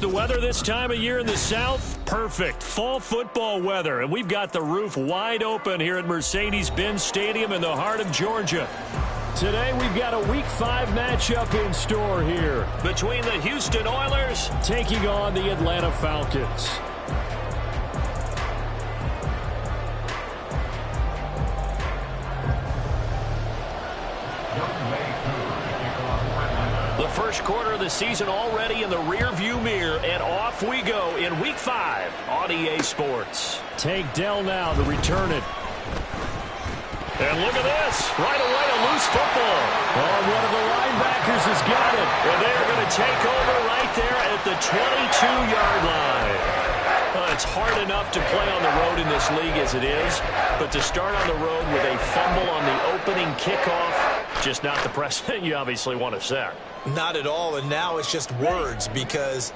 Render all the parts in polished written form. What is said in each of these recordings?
The weather this time of year in the South, perfect. Fall football weather, and we've got the roof wide open here at Mercedes-Benz Stadium in the heart of Georgia. Today we've got a Week 5 matchup in store here between the Houston Oilers taking on the Atlanta Falcons. The first quarter of the season already in the rear-view mirror, and off we go in Week 5 on EA Sports. Take Dell now to return it. And look at this. Right away, a loose football. Oh, one of the linebackers has got it. And they're going to take over right there at the 22-yard line. Well, it's hard enough to play on the road in this league as it is, but to start on the road with a fumble on the opening kickoff, just not the precedent you obviously want to set. Not at all, and now it's just words because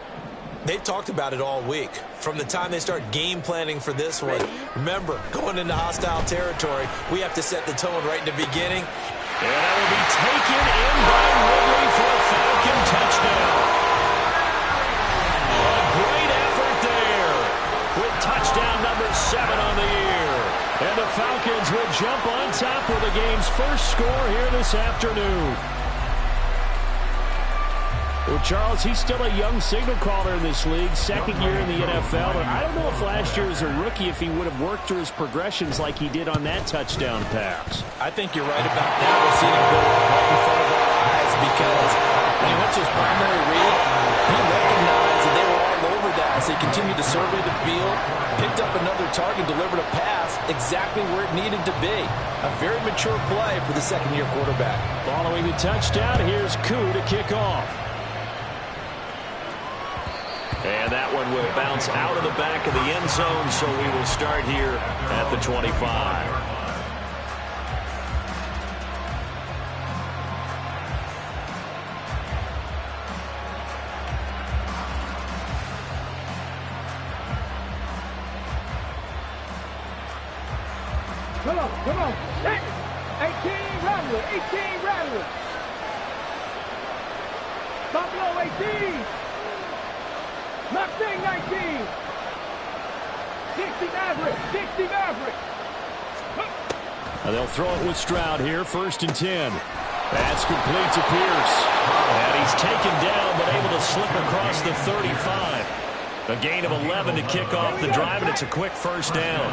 they've talked about it all week. From the time they start game planning for this one, remember, going into hostile territory, we have to set the tone right in the beginning. And that will be taken in by Ridley for a Falcon touchdown. A great effort there with touchdown number 7 on the year. And the Falcons will jump on top with the game's first score here this afternoon. Well, Charles, he's still a young signal caller in this league, second year in the NFL. And I don't know if last year as a rookie, if he would have worked through his progressions like he did on that touchdown pass. I think you're right about that. We've seen him go right in front of our eyes because when he went to his primary read, he recognized that they were all over that. So he continued to survey the field, picked up another target, delivered a pass exactly where it needed to be. A very mature play for the second-year quarterback. Following the touchdown, here's Koo to kick off. And that one will bounce out of the back of the end zone, so we will start here at the 25. Come on. 18, rattle it. 18, rattle it. Stop low, 18. Mustang 19. 60 Maverick. And they'll throw it with Stroud here, 1st and 10. That's complete to Pierce. And he's taken down, but able to slip across the 35. A gain of 11 to kick off the drive, and it's a quick first down.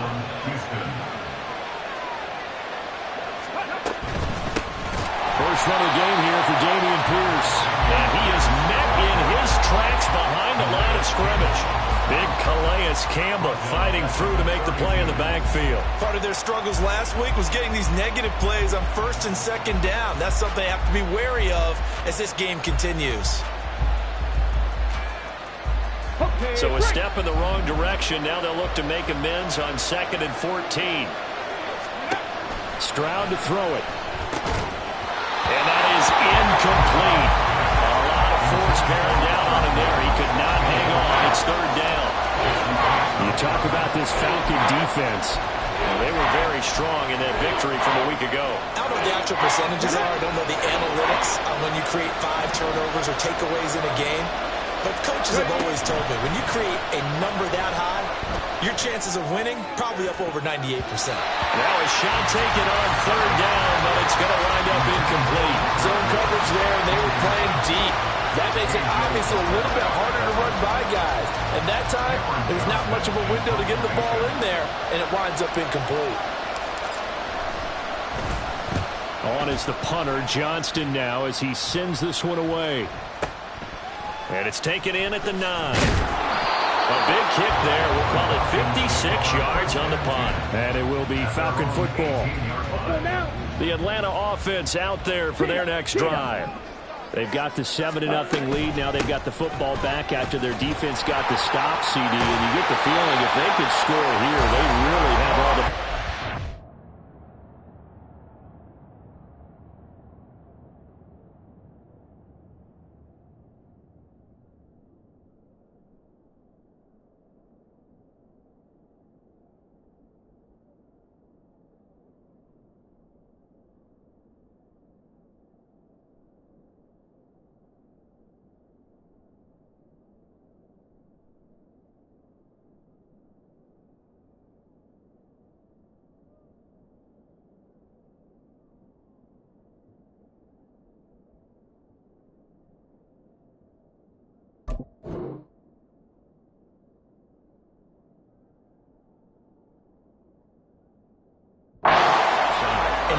First run of the game here for Dameon Pierce. And he is met in his tracks behind the line of scrimmage. Big Calais Campbell fighting through to make the play in the backfield. Part of their struggles last week was getting these negative plays on 1st and 2nd down. That's something they have to be wary of as this game continues. So a step in the wrong direction. Now they'll look to make amends on 2nd and 14. Stroud to throw it. And that is incomplete. A lot of force bearing down on him there. He could not hang on. It's 3rd down. You talk about this Falcon defense. Well, they were very strong in that victory from a week ago. I don't know what the actual percentages are. I don't know the analytics on when you create 5 turnovers or takeaways in a game. But coaches have always told me, when you create a number that high, your chances of winning probably up over 98%. Now a shot taken on 3rd down, but it's going to wind up incomplete. Zone coverage there, and they were playing deep. That makes it obviously a little bit harder to run by guys. And that time, there's not much of a window to get the ball in there, and it winds up incomplete. On is the punter, Johnston now, as he sends this one away. And it's taken in at the 9. A big kick there. We'll call it 56 yards on the punt. And it will be Falcon football. The Atlanta offense out there for their next drive. They've got the 7-0 lead. Now they've got the football back after their defense got the stop, CD. And you get the feeling if they could score here, they really have all the...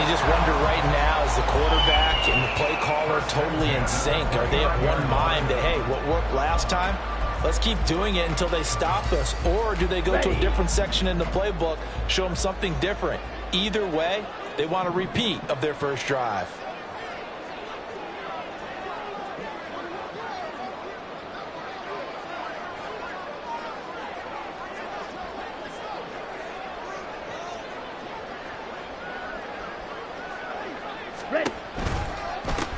And you just wonder right now, is the quarterback and the play caller totally in sync? Are they of one mind that, hey, what worked last time, let's keep doing it until they stop us? Or do they go to a different section in the playbook, show them something different? Either way, they want a repeat of their first drive.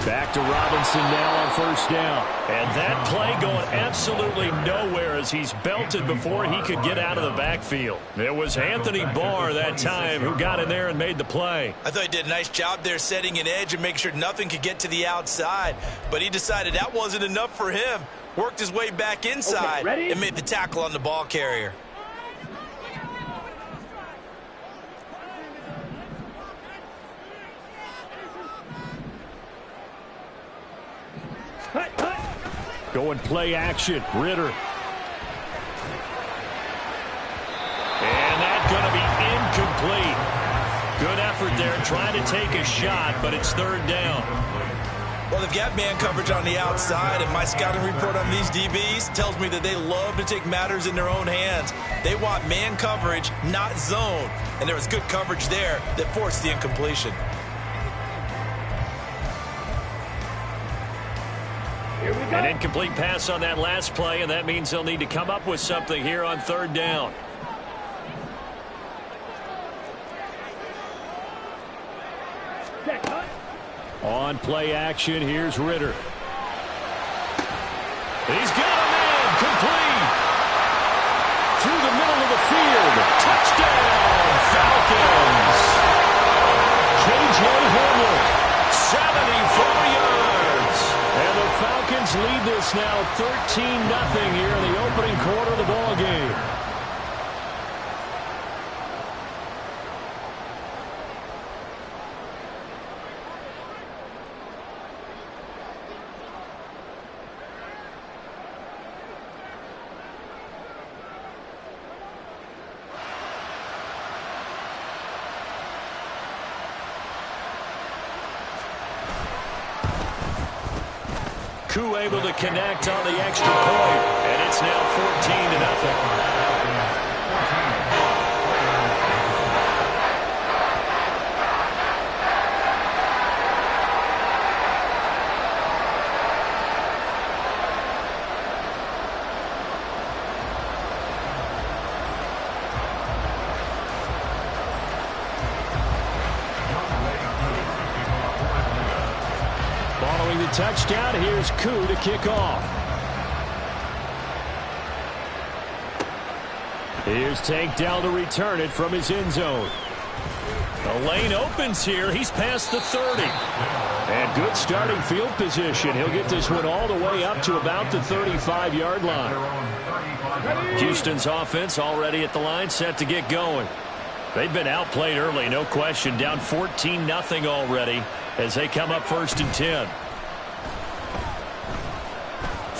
Back to Robinson now on first down. And that play going absolutely nowhere as he's belted before he could get out of the backfield. It was Anthony Barr that time who got in there and made the play. I thought he did a nice job there setting an edge and making sure nothing could get to the outside. But he decided that wasn't enough for him. Worked his way back inside and made the tackle on the ball carrier. Going play action, Ritter. And that's going to be incomplete. Good effort there, trying to take a shot, but it's third down. Well, they've got man coverage on the outside, and my scouting report on these DBs tells me that they love to take matters in their own hands. They want man coverage, not zone. And there was good coverage there that forced the incompletion. An incomplete pass on that last play, and that means they'll need to come up with something here on third down. On play action, here's Ritter. He's got a man, complete. Through the middle of the field. Touchdown, Falcons. K.J. Hamler, 74 yards. And the Falcons lead this now 13-0 here in the opening quarter of the ball game. Koo able to connect on the extra point, and it's now 14-0. Touchdown, here's Koo to kick off. Here's Tank down to return it from his end zone. The lane opens here. He's past the 30. And good starting field position. He'll get this one all the way up to about the 35-yard line. Houston's offense already at the line, set to get going. They've been outplayed early, no question. Down 14-0 already as they come up 1st and 10.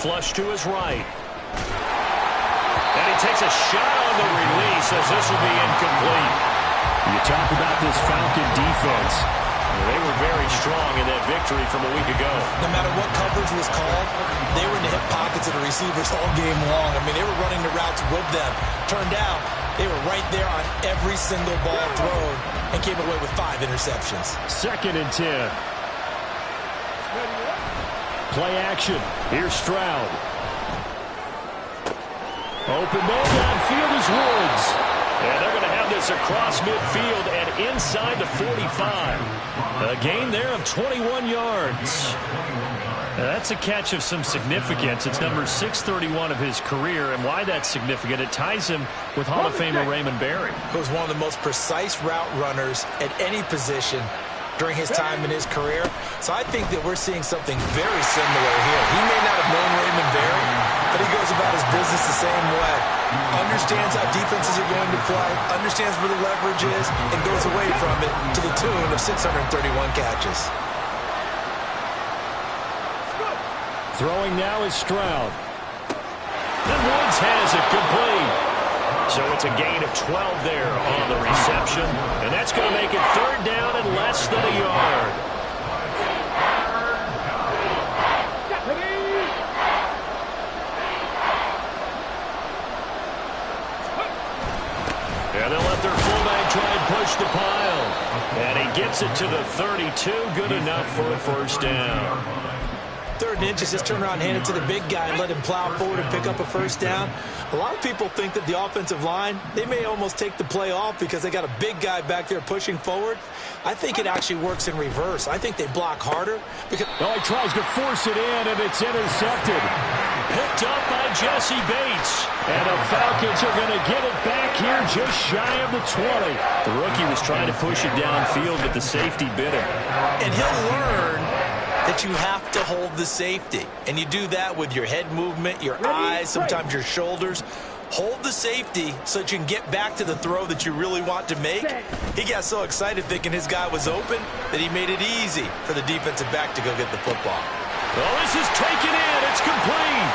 Flush to his right. And he takes a shot on the release as this will be incomplete. You talk about this Falcon defense. They were very strong in that victory from a week ago. No matter what coverage was called, they were in the hip pockets of the receivers all game long. I mean, they were running the routes with them. Turned out, they were right there on every single ball thrown and came away with 5 interceptions. 2nd and 10. Play action. Here's Stroud. Open man downfield is Woods. And they're going to have this across midfield and inside the 45. A gain there of 21 yards. Now that's a catch of some significance. It's number 631 of his career, and why that's significant, it ties him with Hall of Famer Raymond Berry. He was one of the most precise route runners at any position during his time in his career. So I think that we're seeing something very similar here. He may not have known Raymond Berry, but he goes about his business the same way. Understands how defenses are going to play, understands where the leverage is, and goes away from it to the tune of 631 catches. Throwing now is Stroud. And Woods has it complete. So it's It's a gain of 12 there on the reception. And that's going to make it third down and less than a yard. And they'll let their fullback try and push the pile. And he gets it to the 32. Good enough for a first down. 3rd and inches, just turn around and hand it to the big guy and let him plow forward and pick up a first down. A lot of people think that the offensive line, they may almost take the play off because they got a big guy back there pushing forward. I think it actually works in reverse. I think they block harder. Because he tries to force it in, and it's intercepted. Picked up by Jesse Bates. And the Falcons are going to get it back here just shy of the 20. The rookie was trying to push it downfield, but the safety bit him. And he'll learn that you have to hold the safety. And you do that with your head movement, your eyes, sometimes your shoulders. Hold the safety so that you can get back to the throw that you really want to make. He got so excited thinking his guy was open that he made it easy for the defensive back to go get the football. Well, this is taken in. It's complete.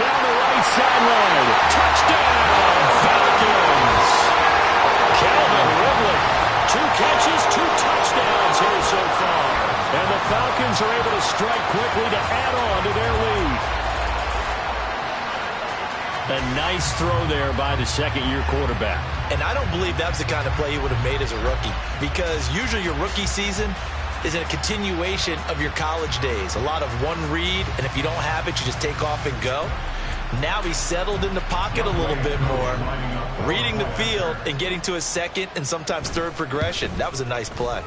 Down the right sideline. Touchdown, Falcons. Calvin Ridley. 2 catches, 2 touchdowns here so far. And the Falcons are able to strike quickly to add on to their lead. A nice throw there by the second-year quarterback. And I don't believe that's the kind of play he would have made as a rookie, because usually your rookie season is a continuation of your college days. A lot of one read, and if you don't have it, you just take off and go. Now he's settled in the pocket a little bit more, reading the field and getting to his second and sometimes third progression. That was a nice play.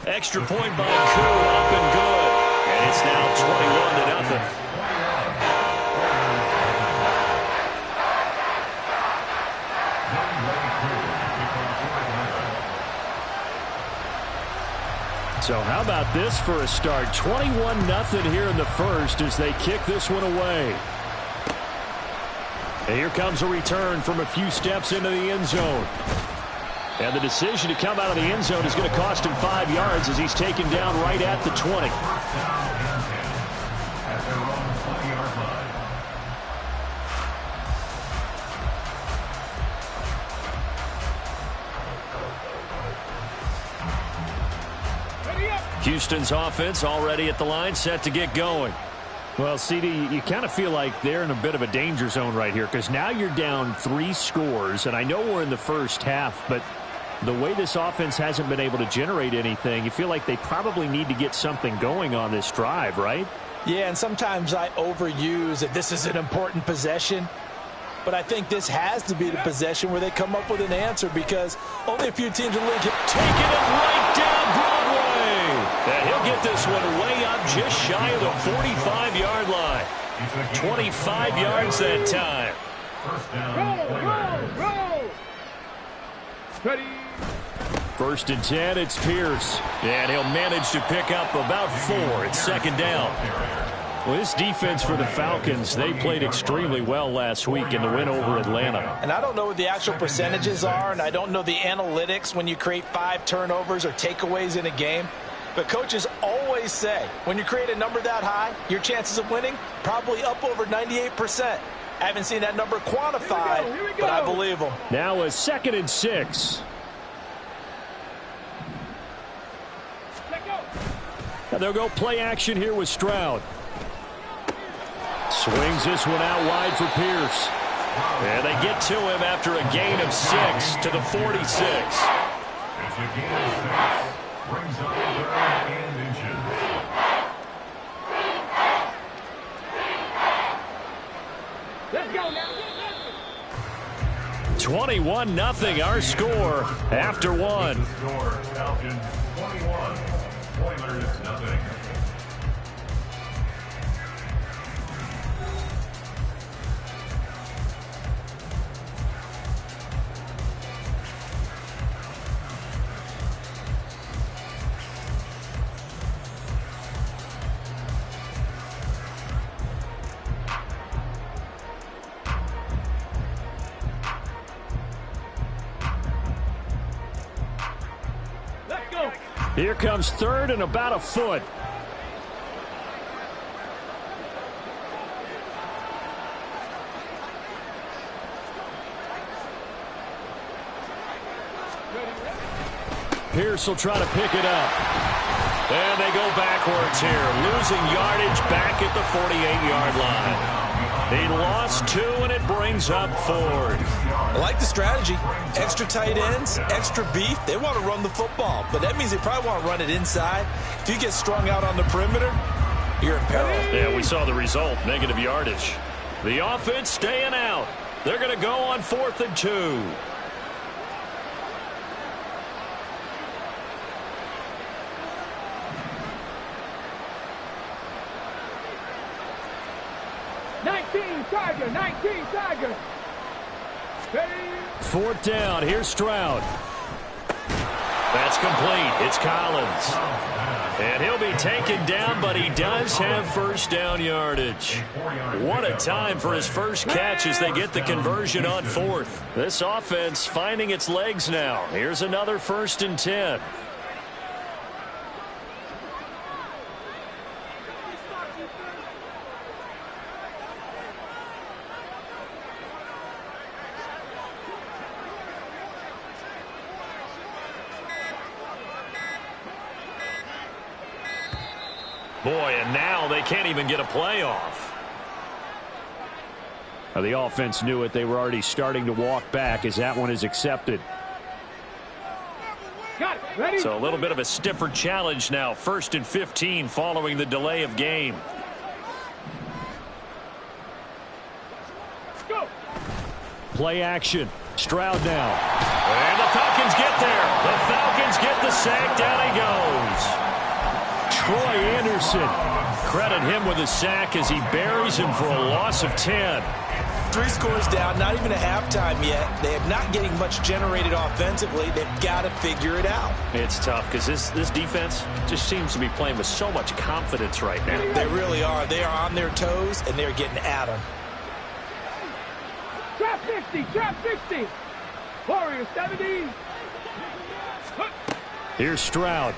Extra point by Koo, up and good. And it's now 21-0. So how about this for a start? 21-0 here in the first as they kick this one away. And here comes a return from a few steps into the end zone. And the decision to come out of the end zone is going to cost him 5 yards as he's taken down right at the 20. Houston's offense already at the line, set to get going. Well, CD, you kind of feel like they're in a bit of a danger zone right here because now you're down 3 scores, and I know we're in the first half, but the way this offense hasn't been able to generate anything, you feel like they probably need to get something going on this drive, right? Yeah, and sometimes I overuse that this is an important possession, but I think this has to be the possession where they come up with an answer because only a few teams in the league have taken it right down Broadway. And he'll get this one way up just shy of the 45-yard line. 25 yards that time. Ready. 1st and 10, it's Pierce. And he'll manage to pick up about 4. It's 2nd down. Well, this defense for the Falcons, they played extremely well last week in the win over Atlanta. And I don't know what the actual percentages are, and I don't know the analytics when you create 5 turnovers or takeaways in a game. But coaches always say, when you create a number that high, your chances of winning probably up over 98%. I haven't seen that number quantified, Here we go. but I believe them. Now a 2nd and 6. Let go. And they'll go play action here with Stroud. Swings this one out wide for Pierce. And they get to him after a gain of 6 to the 46. It's a gain of 6. Brings up 3rd and inches. Let's go now. 21-0 our score after 1. Score, Falcons 21, Oilers nothing. Here comes 3rd and about a foot. Pierce will try to pick it up. And they go backwards here, losing yardage back at the 48-yard line. He lost 2, and it brings up 4th. I like the strategy. Extra tight ends, extra beef. They want to run the football, but that means they probably want to run it inside. If you get strung out on the perimeter, you're in peril. Yeah, we saw the result, negative yardage. The offense staying out. They're going to go on 4th and 2. Tiger, 19 Tiger. 4th down. Here's Stroud. That's complete. It's Collins. And he'll be taken down, but he does have first down yardage. What a time for his first catch as they get the conversion on 4th. This offense finding its legs now. Here's another 1st and 10. Boy, and now they can't even get a playoff. The offense knew it. They were already starting to walk back as that one is accepted. Got it. Ready? So a little bit of a stiffer challenge now. 1st and 15 following the delay of game. Go. Play action. Stroud now. And the Falcons get there. The Falcons get the sack. Down he goes. Troy Anderson, credit him with a sack as he buries him for a loss of 10. 3 scores down, not even a halftime yet. They are not getting much generated offensively. They've got to figure it out. It's tough because this defense just seems to be playing with so much confidence right now. They really are. They are on their toes, and they're getting at them. Trap 60, trap 60. Warrior 70. Here's Stroud.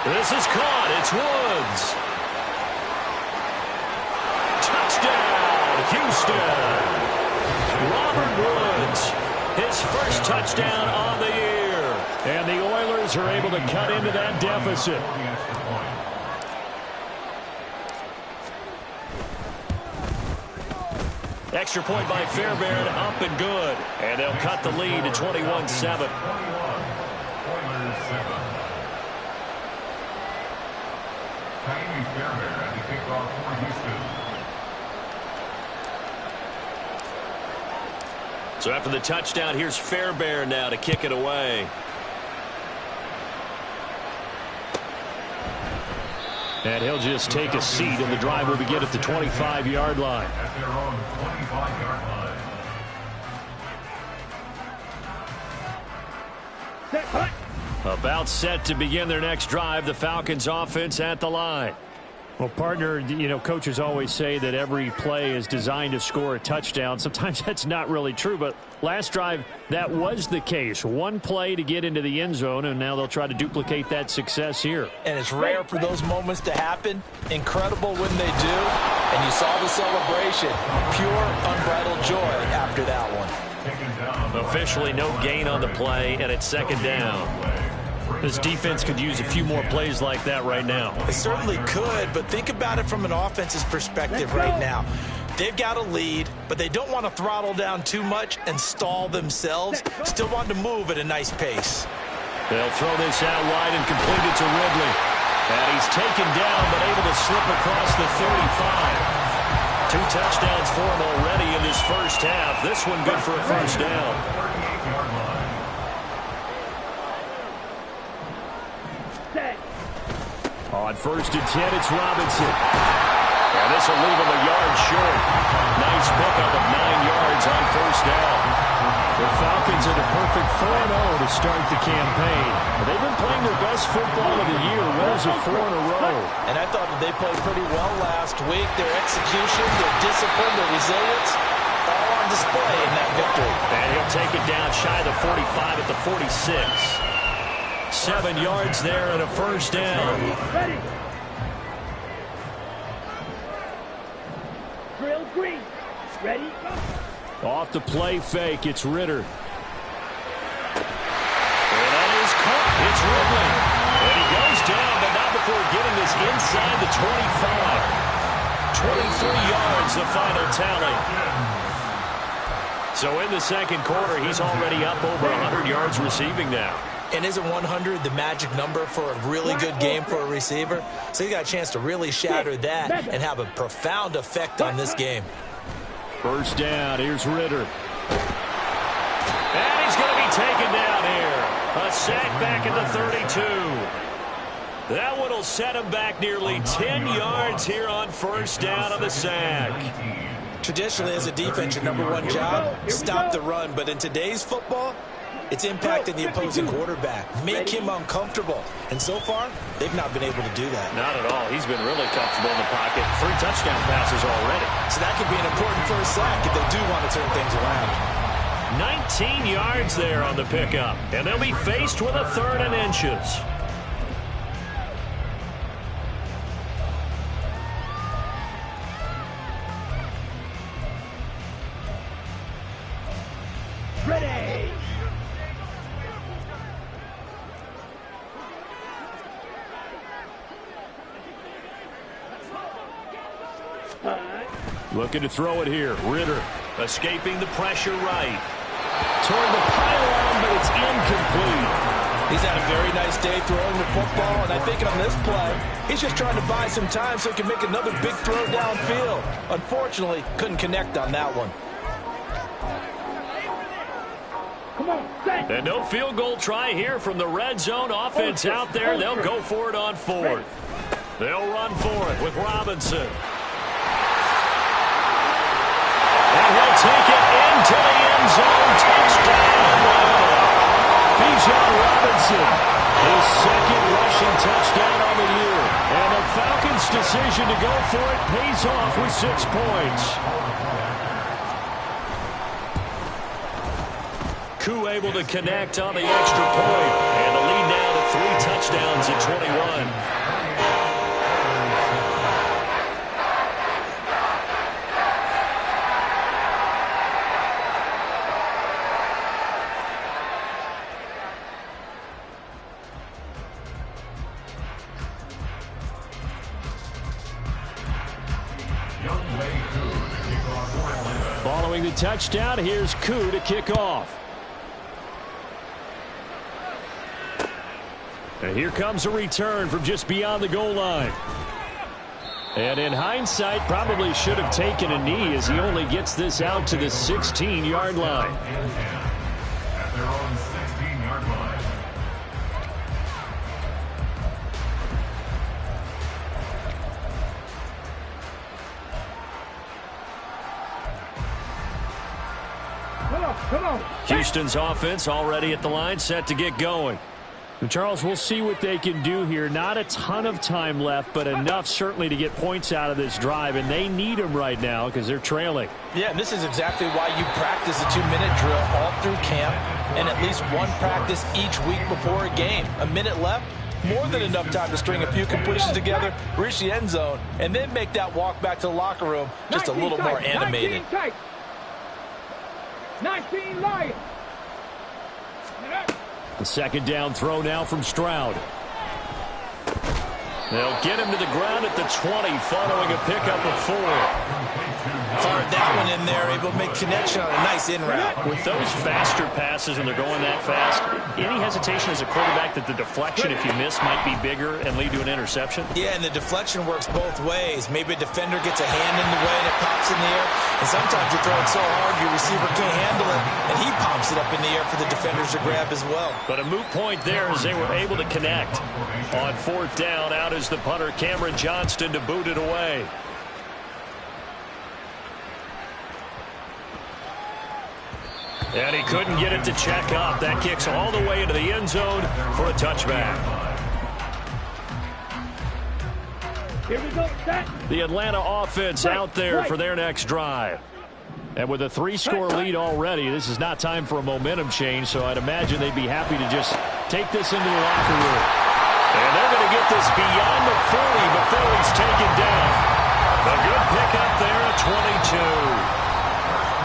This is caught. It's Woods. Touchdown, Houston. Robert Woods, his first touchdown on the year. And the Oilers are able to cut into that deficit. Extra point by Fairbairn, up and good. And they'll cut the lead to 21-7. So after the touchdown, here's Fairbairn now to kick it away. And he'll just take a seat, and the drive will begin at the 25-yard line. At their own 25-yard line. Set, cut. About set to begin their next drive. The Falcons offense at the line. Well, partner, you know, coaches always say that every play is designed to score a touchdown. Sometimes that's not really true, but last drive, that was the case. One play to get into the end zone, and now they'll try to duplicate that success here. And it's rare for those moments to happen. Incredible when they do. And you saw the celebration. Pure, unbridled joy after that one. Officially no gain on the play, and it's 2nd down. This defense could use a few more plays like that right now. They certainly could, but think about it from an offense's perspective right now. They've got a lead, but they don't want to throttle down too much and stall themselves. Still want to move at a nice pace. They'll throw this out wide and complete it to Ridley. And he's taken down, but able to slip across the 35. 2 touchdowns for him already in this first half. This one good for a first down. On 1st and 10, it's Robinson. And this will leave him a yard short. Nice pickup of 9 yards on 1st down. The Falcons are the perfect 4-0 to start the campaign. They've been playing their best football of the year. Wins of 4 in a row. And I thought that they played pretty well last week. Their execution, their discipline, their resilience, all on display in that victory. And he'll take it down shy of the 45 at the 46. 7 yards there and a first down. Ready. Drill green. Ready, go. Off the play fake, it's Ritter. dribbling. And he goes down, but not before getting this inside the 25. 23 yards, the final tally. So in the second quarter, he's already up over 100 yards receiving now. And isn't 100 the magic number for a really good game for a receiver? So he got a chance to really shatter that and have a profound effect on this game. First down, here's Ritter. And he's going to be taken down here. A sack back at the 32. That one will set him back nearly 10 yards here on first down on the sack. Traditionally, as a defense, your number one job, stop the run. But in today's football, it's impacting the opposing quarterback. Make him uncomfortable. And so far, they've not been able to do that. Not at all. He's been really comfortable in the pocket. 3 touchdown passes already. So that could be an important first sack if they do want to turn things around. 19 yards there on the pickup. And they'll be faced with a 3rd and inches. Ready. Looking to throw it here. Ritter escaping the pressure right. Toward the pylon, but it's incomplete. He's had a very nice day throwing the football, and I think on this play, he's just trying to buy some time so he can make another big throw downfield. Unfortunately, couldn't connect on that one. Come on, set. And no field goal try here from the red zone offense out there. They'll go for it on 4th. They'll run for it with Robinson. And he'll take it into the end zone. Touchdown. Bijan Robinson, his 2nd rushing touchdown on the year. And the Falcons' decision to go for it pays off with 6 points. Koo able to connect on the extra point. And the lead now to 3 touchdowns at 21. Following the touchdown, here's Koo to kick off. And here comes a return from just beyond the goal line. And in hindsight, probably should have taken a knee as he only gets this out to the 16-yard line. At their own 16-yard line. Come on. Houston's offense already at the line, set to get going. And Charles, we'll see what they can do here. Not a ton of time left, but enough certainly to get points out of this drive, and they need them right now because they're trailing. Yeah, and this is exactly why you practice a 2-minute drill all through camp and at least one practice each week before a game. A minute left, more than enough time to string a few completions together, reach the end zone, and then make that walk back to the locker room just a little more animated. 19 Lions. The 2nd down throw now from Stroud. They'll get him to the ground at the 20 following a pickup of 4. Fired that one in there, able to make connection on a nice in route. With those faster passes and they're going that fast, any hesitation as a quarterback that the deflection, if you miss, might be bigger and lead to an interception? Yeah, and the deflection works both ways. Maybe a defender gets a hand in the way and it pops in the air. And sometimes you throw it so hard your receiver can't handle it, and he pops it up in the air for the defenders to grab as well. But a moot point there as they were able to connect. On 4th down, out is the punter, Cameron Johnston, to boot it away. And he couldn't get it to check up. That kicks all the way into the end zone for a touchback. Here we go, set. The Atlanta offense out there for their next drive. And with a 3-score lead already, this is not time for a momentum change, so I'd imagine they'd be happy to just take this into the locker room. And they're going to get this beyond the 40 before he's taken down. A good pickup there at 22.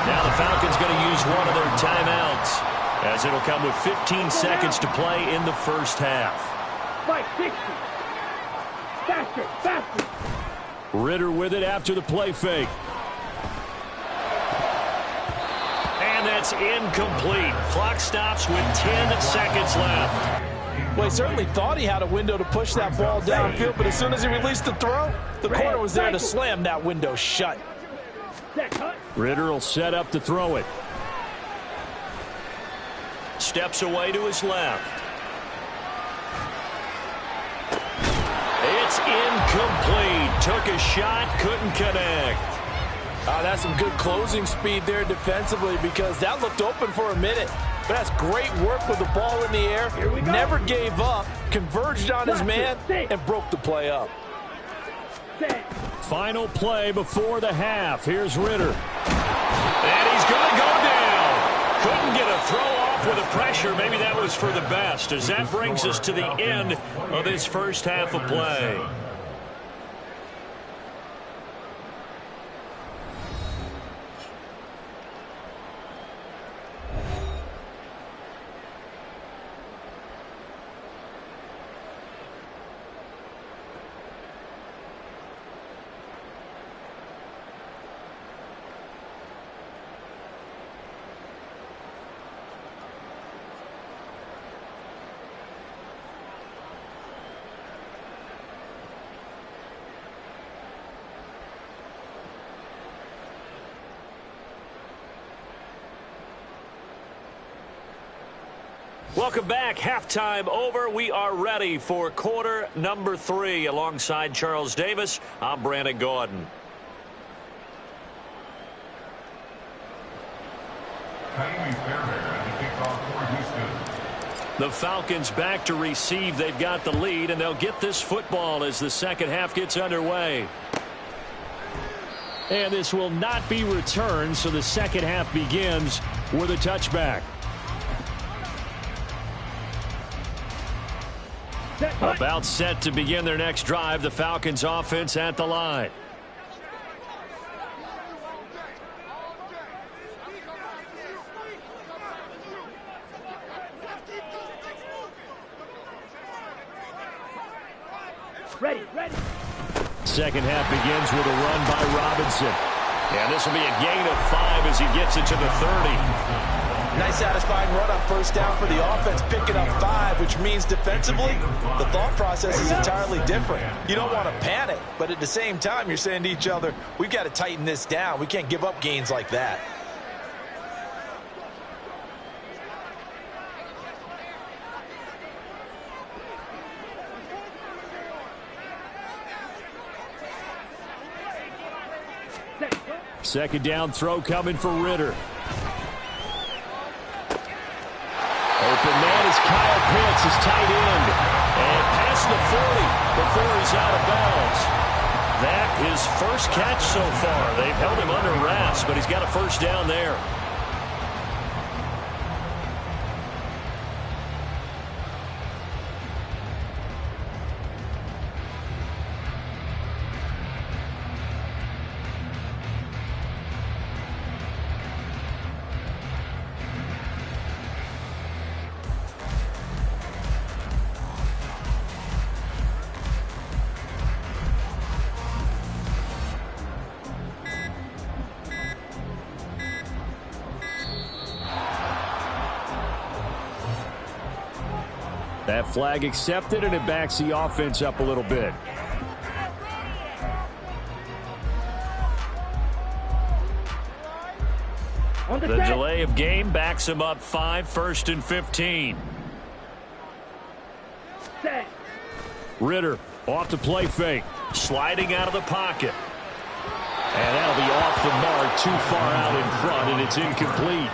Now the Falcons going to use one of their timeouts. as it'll come with 15 seconds to play in the first half. Mike, 60. Faster, faster. Ritter with it after the play fake. And that's incomplete. Clock stops with 10 seconds left. Well, he certainly thought he had a window to push that ball downfield, but as soon as he released the throw, the corner was there to slam that window shut. Ritter will set up to throw it. Steps away to his left. It's incomplete. Took a shot, couldn't connect. That's some good closing speed there defensively, because that looked open for a minute. But that's great work with the ball in the air. Never gave up, converged on his man, and broke the play up. Final play before the half. Here's Ritter. And he's going to go down. Couldn't get a throw off with the pressure. Maybe that was for the best, as that brings us to the end of this first half of play. Welcome back. Halftime over. We are ready for quarter number 3. Alongside Charles Davis, I'm Brandon Gordon. The Falcons back to receive. They've got the lead, and they'll get this football as the second half gets underway. And this will not be returned, so the second half begins with a touchback. About set to begin their next drive. The Falcons offense at the line. Ready. Second half begins with a run by Robinson. And this will be a gain of 5 as he gets it to the 30. Nice satisfying run on first down for the offense, picking up 5, which means defensively, the thought process is entirely different. You don't want to panic, but at the same time, you're saying to each other, we've got to tighten this down. We can't give up gains like that. Second down throw coming for Ritter. Open man is Kyle Pitts, his tight end. And past the 40 before he's out of bounds. That is first catch so far. They've held him under wraps, but he's got a first down there. That flag accepted, and it backs the offense up a little bit. The delay of game backs him up 5, 1st and 15. Ritter off the play fake. Sliding out of the pocket. And that'll be off the mark, too far out in front, and it's incomplete.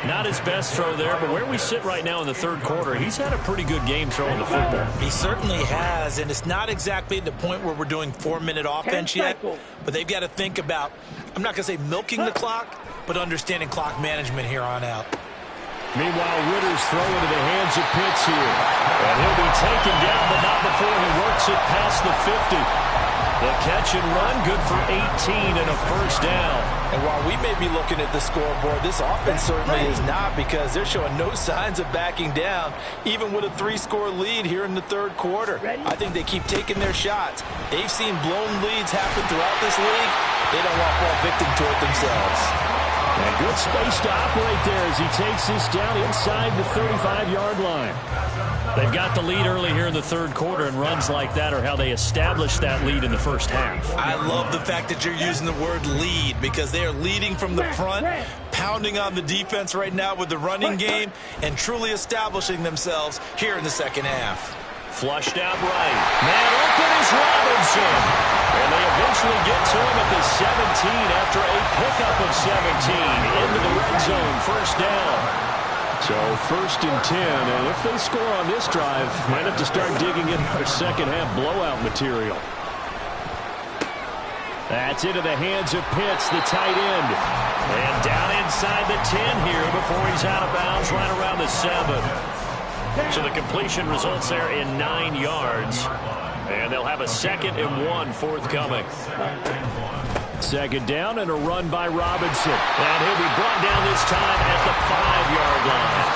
Not his best throw there, but where we sit right now in the third quarter, he's had a pretty good game throwing the football. He certainly has, and it's not exactly the point where we're doing 4-minute offense yet, but they've got to think about, I'm not going to say milking the clock, but understanding clock management here on out. Meanwhile, Ritter's throw into the hands of Pitts here. And he'll be taken down, but not before he works it past the 50. The catch and run, good for 18 and a first down. And while we may be looking at the scoreboard, this offense certainly is not, because they're showing no signs of backing down, even with a 3-score lead here in the third quarter. I think they keep taking their shots. They've seen blown leads happen throughout this league. They don't want to fall victim to it themselves. And good space to operate there as he takes this down inside the 35-yard line. They've got the lead early here in the third quarter, and runs like that are how they establish that lead in the first half. I love the fact that you're using the word lead, because they are leading from the front, pounding on the defense right now with the running game, and truly establishing themselves here in the second half. Flushed out right. Man open is Robinson. And they eventually get to him at the 17 after a pickup of 17 into the red zone. First down. So first and 10, and if they score on this drive, might have to start digging in our second half blowout material. That's into the hands of Pitts, the tight end. And down inside the 10 here before he's out of bounds, right around the 7. So the completion results there in 9 yards. And they'll have a 2nd and 1 forthcoming. Second down and a run by Robinson. And he'll be brought down this time at the 5-yard line.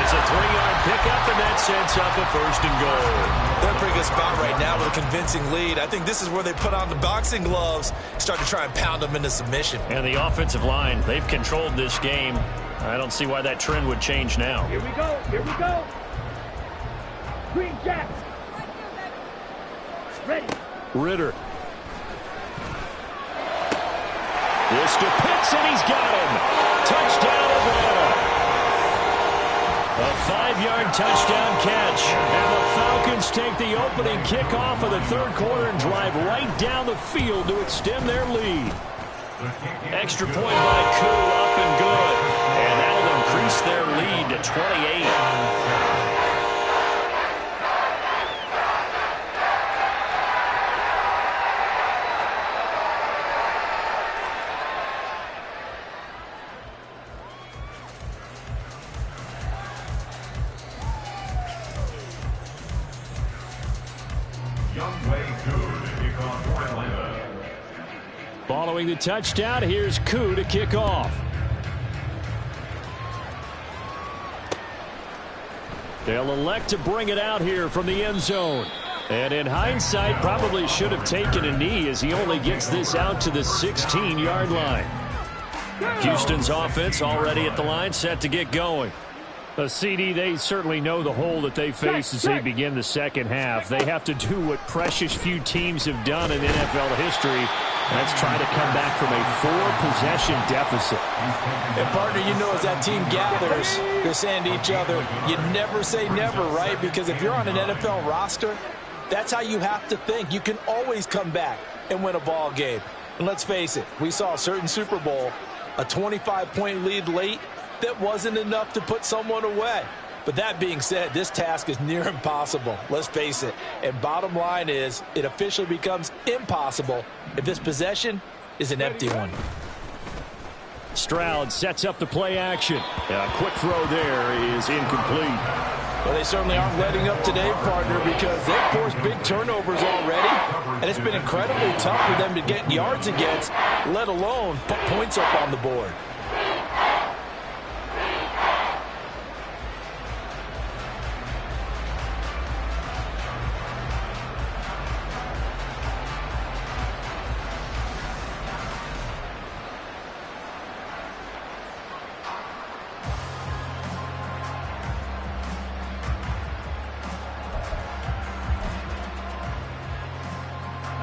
It's a 3-yard pickup, and that sets up a 1st and goal. They're in a pretty good spot right now with a convincing lead. I think this is where they put on the boxing gloves, start to try and pound them into submission. And the offensive line, they've controlled this game. I don't see why that trend would change now. Here we go. Here we go. Green Jacks. Ready. Ritter. This to Pitts, and he's got him. Touchdown, Atlanta. A 5-yard touchdown catch. And the Falcons take the opening kickoff of the third quarter and drive right down the field to extend their lead. Extra point by Koo, up and good. And that'll increase their lead to 28. Following the touchdown, here's Koo to kick off. They'll elect to bring it out here from the end zone. And in hindsight, probably should have taken a knee as he only gets this out to the 16-yard line. Houston's offense already at the line, set to get going. CD, they certainly know the hole that they face as they begin the second half. They have to do what precious few teams have done in NFL history. Let's try to come back from a 4-possession deficit. And partner, you know, as that team gathers, they're saying to each other, you never say never, right? Because if you're on an NFL roster, that's how you have to think. You can always come back and win a ball game. And let's face it, we saw a certain Super Bowl, a 25-point lead late, that wasn't enough to put someone away. But that being said, this task is near impossible. Let's face it. And bottom line is, it officially becomes impossible if this possession is an empty one. Stroud sets up the play action. A quick throw there is incomplete. Well, they certainly aren't letting up today, partner, because they've forced big turnovers already. And it's been incredibly tough for them to get yards against, let alone put points up on the board.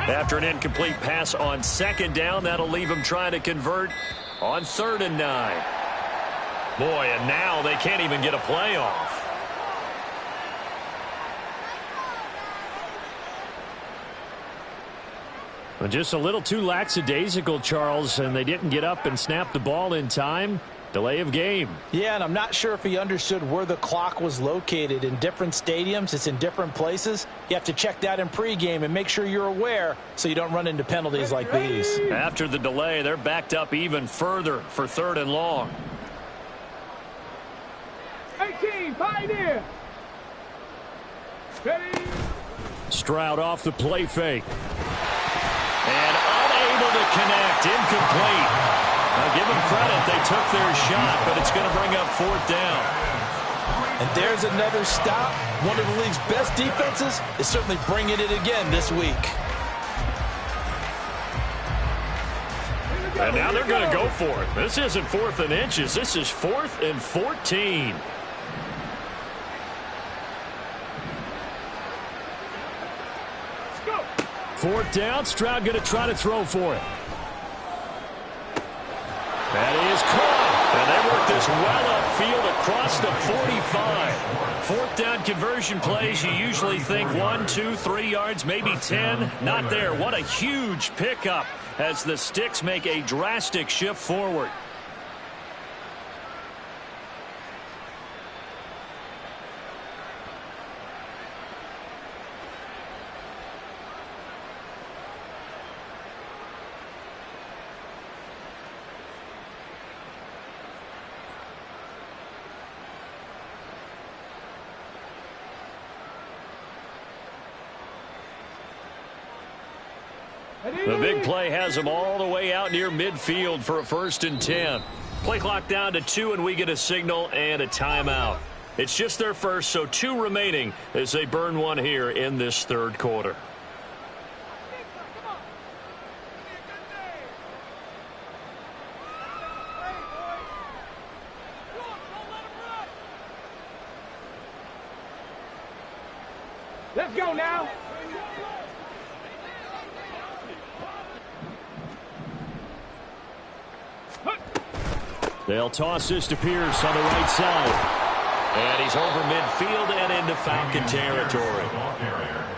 After an incomplete pass on second down, that'll leave them trying to convert on 3rd and 9. Boy, and now they can't even get a play off. Well, just a little too lackadaisical, Charles, and they didn't get up and snap the ball in time. Delay of game. Yeah, and I'm not sure if he understood where the clock was located. In different stadiums, it's in different places. You have to check that in pregame and make sure you're aware so you don't run into penalties like these. After the delay, they're backed up even further for 3rd and long. 18, Pioneer. Ready. Stroud off the play fake. to connect. Incomplete. Now give them credit. They took their shot, but it's going to bring up fourth down. And there's another stop. One of the league's best defenses is certainly bringing it again this week. And now they're going to go for it. This isn't 4th and inches. This is 4th and 14. Let's go. 4th down. Stroud going to try to throw for it. That is caught. And they work this well upfield across the 45. 4th down conversion plays, you usually think 1, 2, 3 yards, maybe 10. Not there. What a huge pickup as the Sticks make a drastic shift forward. The big play has them all the way out near midfield for a 1st and 10. Play clock down to 2, and we get a signal and a timeout. It's just their first, so 2 remaining as they burn one here in this 3rd quarter. Let's go now. They'll toss this to Pierce on the right side. And he's over midfield and into Falcon territory.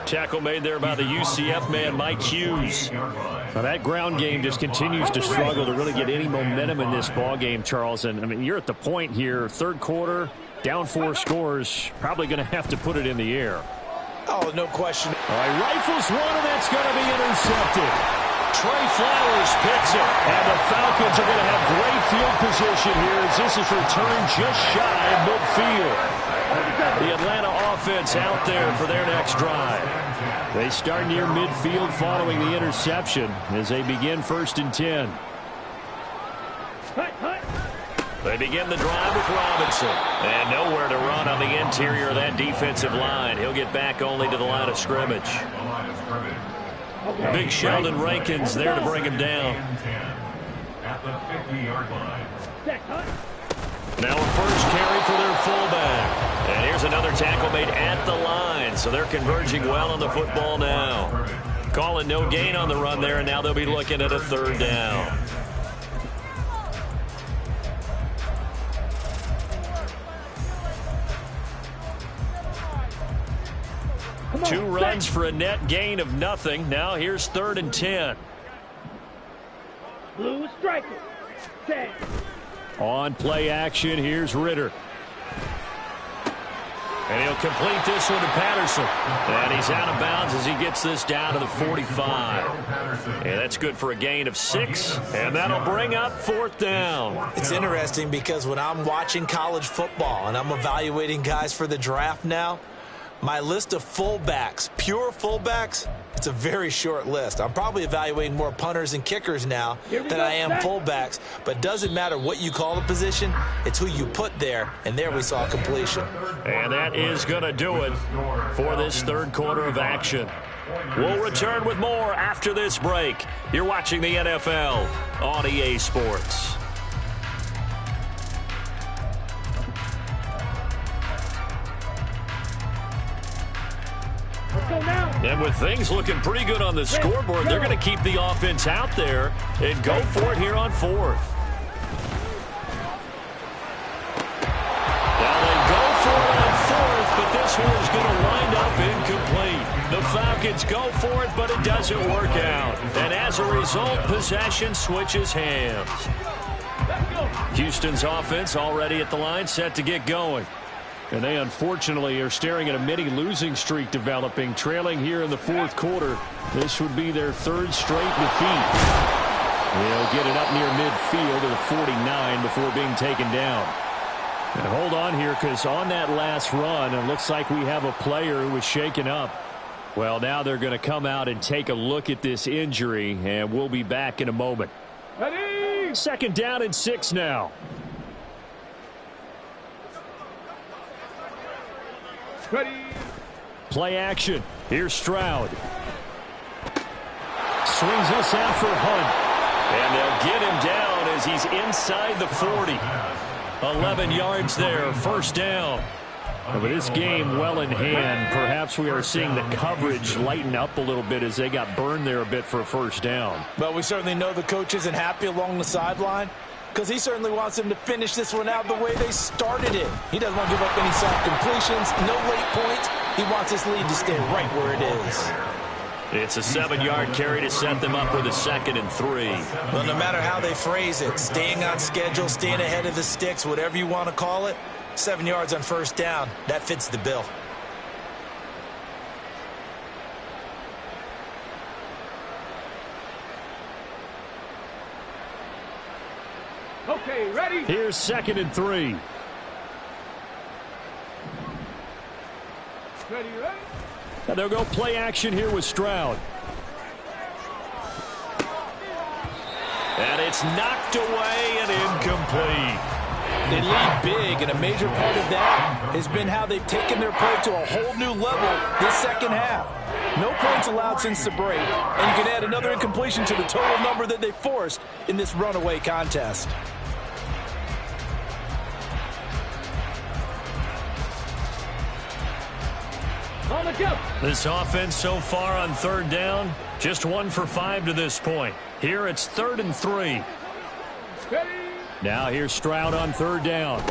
Tackle made there by the UCF man, Mike Hughes. Now that ground game just continues to struggle to really get any momentum in this ball game, Charles. And I mean, you're at the point here, 3rd quarter, down 4 scores, probably going to have to put it in the air. Oh, no question. All right, rifles one, and that's going to be intercepted. Trey Flowers picks it, and the Falcons are going to have great field position here as this is returned just shy of midfield. The Atlanta offense out there for their next drive. They start near midfield following the interception as they begin 1st and 10. They begin the drive with Robinson. And nowhere to run on the interior of that defensive line. He'll get back only to the line of scrimmage. Big Sheldon Rankins there to bring him down. At the 50-yard line. Now a first carry for their fullback. And here's another tackle made at the line. So they're converging well on the football now. Calling no gain on the run there, and now they'll be looking at a 3rd down. Two runs for a net gain of nothing. Now here's 3rd and 10. Blue striker. 10. On play action, here's Ritter. And he'll complete this one to Patterson. And he's out of bounds as he gets this down to the 45. And that's good for a gain of 6. And that'll bring up 4th down. It's interesting because when I'm watching college football and I'm evaluating guys for the draft now, my list of fullbacks, pure fullbacks, it's a very short list. I'm probably evaluating more punters and kickers now than I am fullbacks. But doesn't matter what you call the position, it's who you put there. And there we saw completion. And that is going to do it for this 3rd quarter of action. We'll return with more after this break. You're watching the NFL on EA Sports. And with things looking pretty good on the scoreboard, they're going to keep the offense out there and go for it here on 4th. Now they go for it on 4th, but this one is going to wind up incomplete. The Falcons go for it, but it doesn't work out. And as a result, possession switches hands. Houston's offense already at the line, set to get going. And they unfortunately are staring at a mini losing streak developing, trailing here in the 4th quarter. This would be their 3rd straight defeat. They'll get it up near midfield to the 49 before being taken down. And hold on here, because on that last run, it looks like we have a player who was shaken up. Well, now they're going to come out and take a look at this injury, and we'll be back in a moment. Ready? 2nd down and 6 now. Ready? Play action. Here's Stroud. Swings this out for Hunt. And they'll get him down as he's inside the 40. 11 yards there, 1st down. And with this game well in hand, perhaps we are seeing the coverage lighten up a little bit as they got burned there a bit for a 1st down. Well, we certainly know the coach isn't happy along the sideline because he certainly wants them to finish this one out the way they started it. He doesn't want to give up any soft completions, no late points. He wants his lead to stay right where it is. It's a 7-yard carry to set them up with a 2nd and 3. Well, no matter how they phrase it, staying on schedule, staying ahead of the sticks, whatever you want to call it, 7 yards on 1st down, that fits the bill. Okay, ready? Here's 2nd and 3. Ready, ready? Now they'll go play action here with Stroud. And it's knocked away and incomplete. They lead big, and a major part of that has been how they've taken their play to a whole new level this 2nd half. No points allowed since the break, and you can add another incompletion to the total number that they forced in this runaway contest. On the jump. This offense so far on 3rd down, just 1 for 5 to this point. Here it's 3rd and 3. Ready? Now here's Stroud on 3rd down.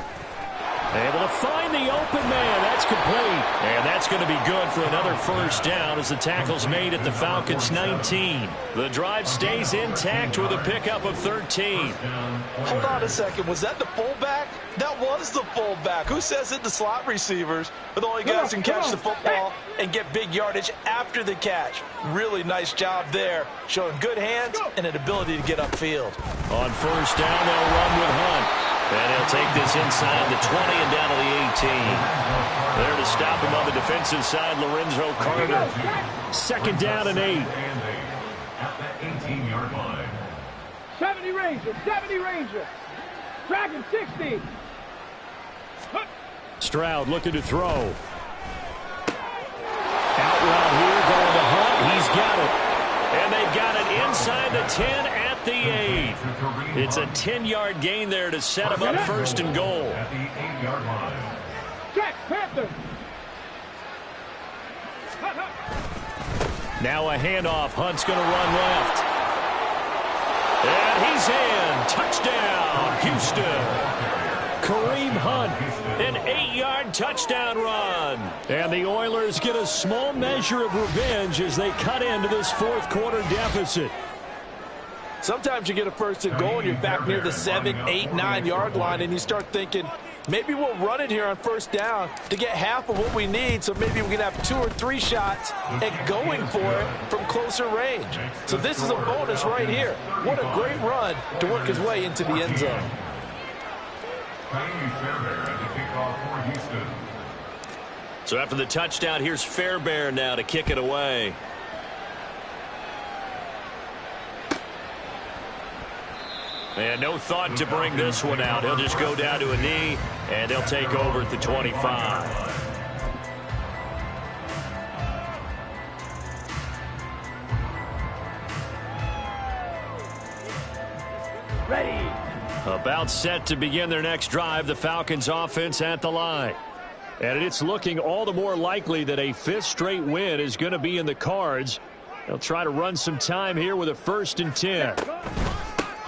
Able to find the open man. That's complete. And that's going to be good for another 1st down as the tackle's made at the Falcons' 19. The drive stays intact with a pickup of 13. Hold on a second. Was that the fullback? That was the fullback. Who says it? The slot receivers are the only guys who can catch the football and get big yardage after the catch. Really nice job there, showing good hands and an ability to get upfield. On 1st down, they'll run with Hunt. And he'll take this inside the 20 and down to the 18. There to stop him on the defensive side, Lorenzo Carter. 2nd down and 8. At the 18-yard line. 70 Ranger, 70 Ranger. Dragon 60. Stroud looking to throw. Out route here, going to Hunt. He's got it. And they've got it inside the 10 at the 8. It's a 10-yard gain there to set him up 1st and goal. At the 8-yard line. Jack Panther. Now a handoff. Hunt's going to run left. And he's in. Touchdown, Houston. Kareem Hunt, an 8-yard touchdown run. And the Oilers get a small measure of revenge as they cut into this 4th quarter deficit. Sometimes you get a 1st and goal and you're back near the 7, 8, 9-yard line, and you start thinking, maybe we'll run it here on 1st down to get half of what we need, so maybe we can have 2 or 3 shots at going for it from closer range. So this is a bonus right here. What a great run to work his way into the end zone. So after the touchdown, here's Fairbairn now to kick it away. And no thought to bring this one out. He'll just go down to a knee, and they'll take over at the 25. Ready. About set to begin their next drive, the Falcons offense at the line. And it's looking all the more likely that a 5th straight win is going to be in the cards. They'll try to run some time here with a 1st and 10.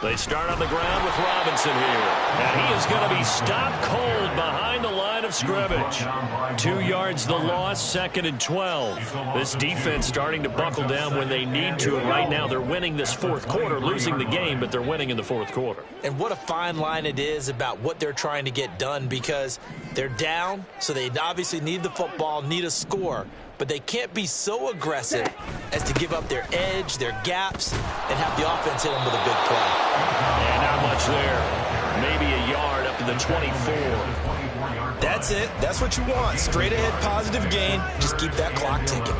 They start on the ground with Robinson here. And he is going to be stopped cold behind the line of scrimmage. 2 yards the loss, 2nd and 12. This defense starting to buckle down when they need to. And right now they're winning this 4th quarter, losing the game, but they're winning in the 4th quarter. And what a fine line it is about what they're trying to get done, because they're down, so they obviously need the football, need a score. But they can't be so aggressive as to give up their edge, their gaps, and have the offense hit them with a big play. And not much there. Maybe a yard up to the 24. That's it. That's what you want. Straight ahead positive gain. Just keep that clock ticking.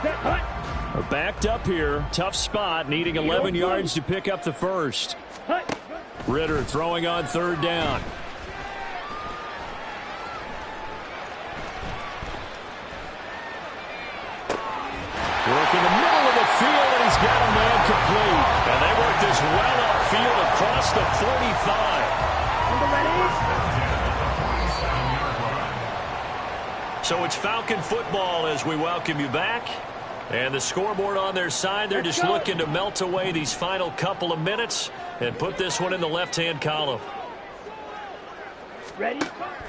We're backed up here. Tough spot, needing 11 yards to pick up the first. Ritter throwing on third down. Work in the middle of the field, and he's got a man complete. And they work this well upfield across the 45. So it's Falcon football as we welcome you back. And the scoreboard on their side, they're just looking to melt away these final couple of minutes and put this one in the left-hand column. Ready?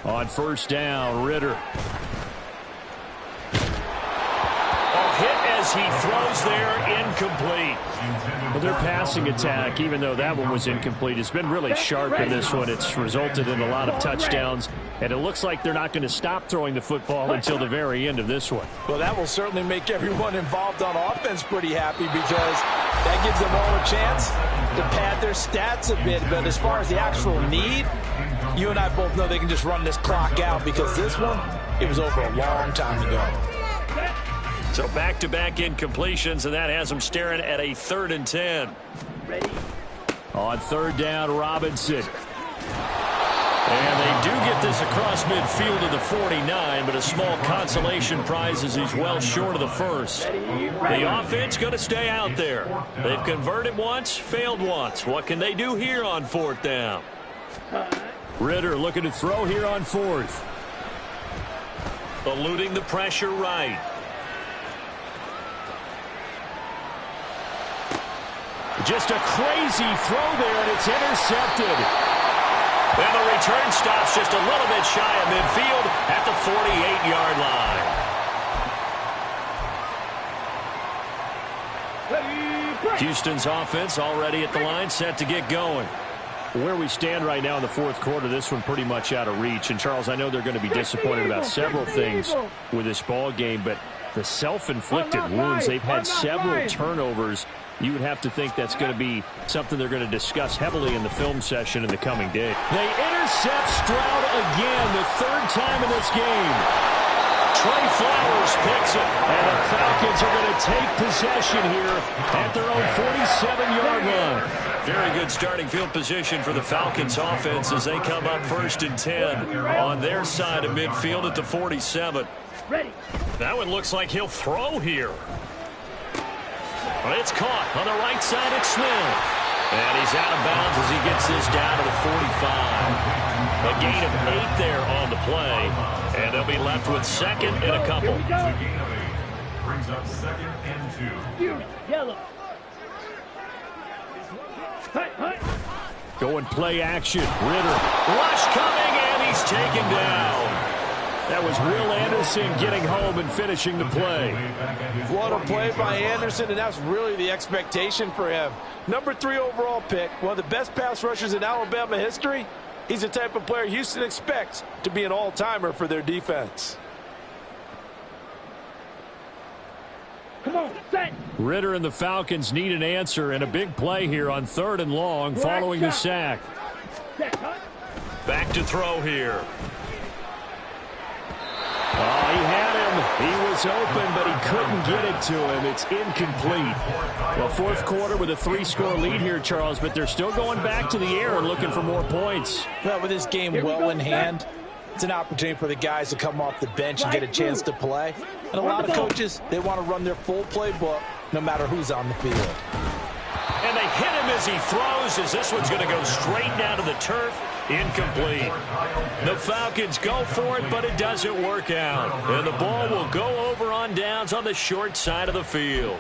On first down, Ritter. Hit as he throws there, incomplete. Well, their passing attack, even though that one was incomplete, has been really sharp in this one. It's resulted in a lot of touchdowns, and it looks like they're not going to stop throwing the football until the very end of this one. Well, that will certainly make everyone involved on offense pretty happy because that gives them all a chance to pad their stats a bit. But as far as the actual need, you and I both know they can just run this clock out because this one, it was over a long time ago. So back-to-back incompletions, and that has them staring at a 3rd and 10. Ready? On third down, Robinson. And they do get this across midfield to the 49, but a small consolation prize as he's well short of the first. The offense going to stay out there. They've converted once, failed once. What can they do here on 4th down? Ritter looking to throw here on 4th. Eluding the pressure right. Just a crazy throw there, and it's intercepted. And the return stops just a little bit shy of midfield at the 48-yard line. Houston's offense already at the line, set to get going. Where we stand right now in the 4th quarter, this one pretty much out of reach. And, Charles, I know they're going to be disappointed about several things with this ball game, but the self-inflicted wounds, they've had several turnovers. You would have to think that's going to be something they're going to discuss heavily in the film session in the coming day. They intercept Stroud again, the 3rd time in this game. Trey Flowers picks it, and the Falcons are going to take possession here at their own 47-yard line. Very good starting field position for the Falcons offense as they come up 1st and 10 on their side of midfield at the 47. Ready? That one looks like he'll throw here. It's caught on the right side. It's Smith. And he's out of bounds as he gets this down to the 45. A gain of 8 there on the play. And they'll be left with 2nd and a couple. The gain of 8 brings up 2nd and 2. Yellow. Going play action. Ritter. Rush coming, and he's taken down. That was Will Anderson getting home and finishing the play. What a play by Anderson, and that's really the expectation for him. Number 3 overall pick, one of the best pass rushers in Alabama history. He's the type of player Houston expects to be an all-timer for their defense. Come on, set. Ritter and the Falcons need an answer, and a big play here on 3rd and long following the sack. Back to throw here. Oh, he had him. He was open, but he couldn't get it to him. It's incomplete. Well, 4th quarter with a 3-score lead here, Charles, but they're still going back to the air and looking for more points. Well, with this game well in hand, it's an opportunity for the guys to come off the bench and get a chance to play. And a lot of coaches, they want to run their full playbook no matter who's on the field. And they hit him as he throws, as this one's going to go straight down to the turf. Incomplete. The Falcons go for it, but it doesn't work out. And the ball will go over on downs on the short side of the field.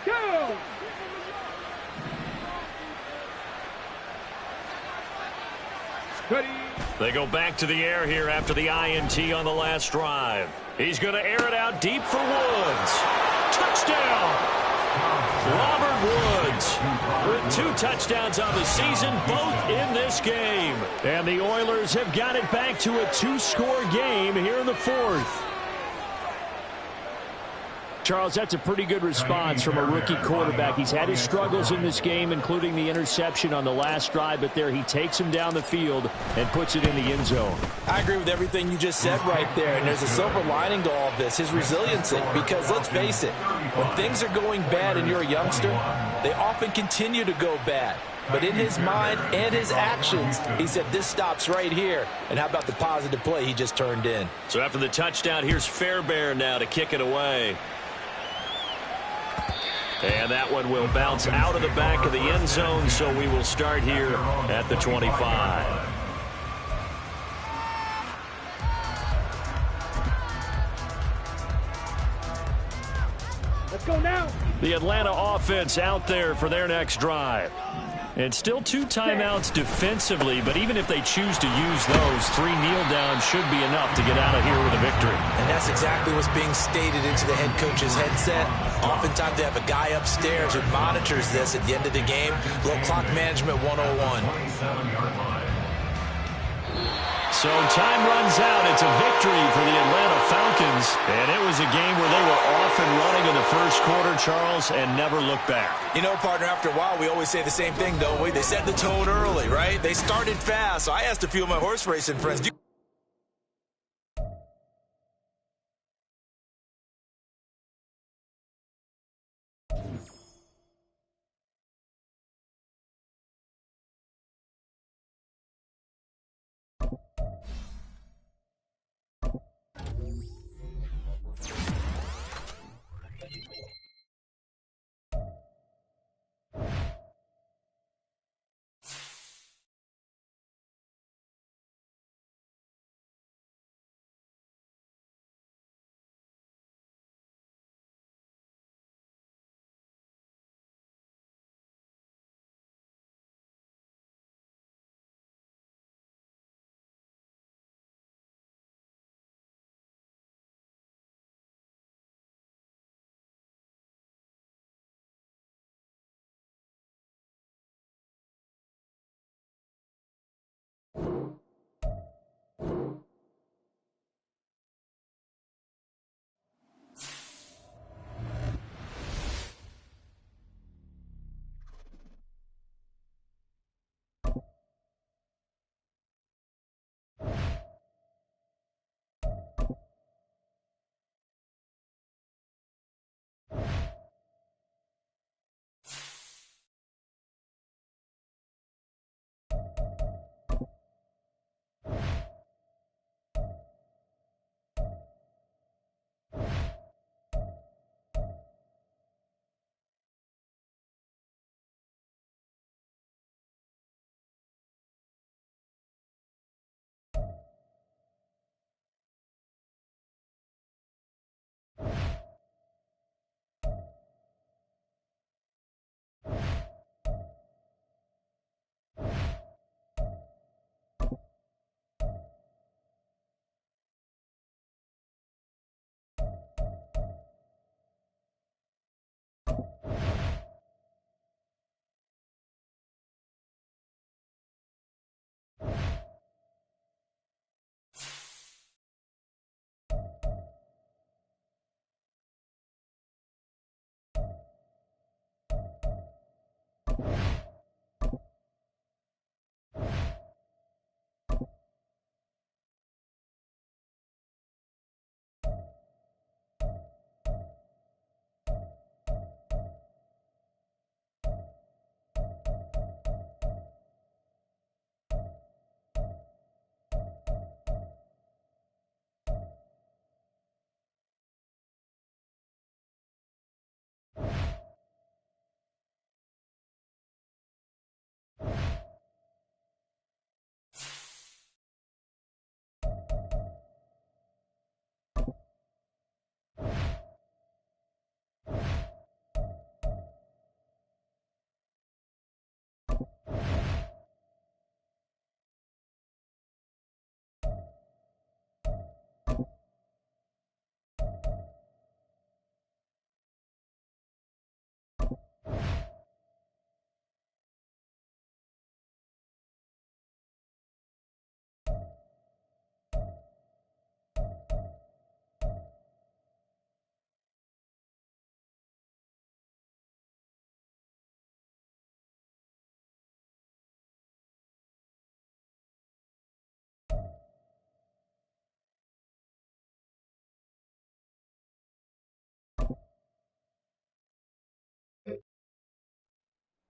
Go! Ready? They go back to the air here after the INT on the last drive. He's going to air it out deep for Woods. Touchdown! Robert Woods with 2 touchdowns on the season, both in this game. And the Oilers have got it back to a 2-score game here in the 4th. Charles, that's a pretty good response from a rookie quarterback. He's had his struggles in this game, including the interception on the last drive, but there he takes him down the field and puts it in the end zone. I agree with everything you just said right there, and there's a silver lining to all of this, his resiliency, because let's face it, when things are going bad and you're a youngster, they often continue to go bad. But in his mind and his actions, he said this stops right here. And how about the positive play he just turned in? So after the touchdown, here's Fairbairn now to kick it away. And that one will bounce out of the back of the end zone, so we will start here at the 25. Let's go now. The Atlanta offense out there for their next drive. And still 2 timeouts defensively, but even if they choose to use those, 3 kneel downs should be enough to get out of here with a victory. And that's exactly what's being stated into the head coach's headset. Oftentimes they have a guy upstairs who monitors this at the end of the game. Little clock management 101. 27-yard line. So time runs out. It's a victory for the Atlanta Falcons. And it was a game where they were off and running in the first quarter, Charles, and never looked back. You know, partner, after a while, we always say the same thing, don't we? They set the tone early, right? They started fast. So I asked a few of my horse racing friends,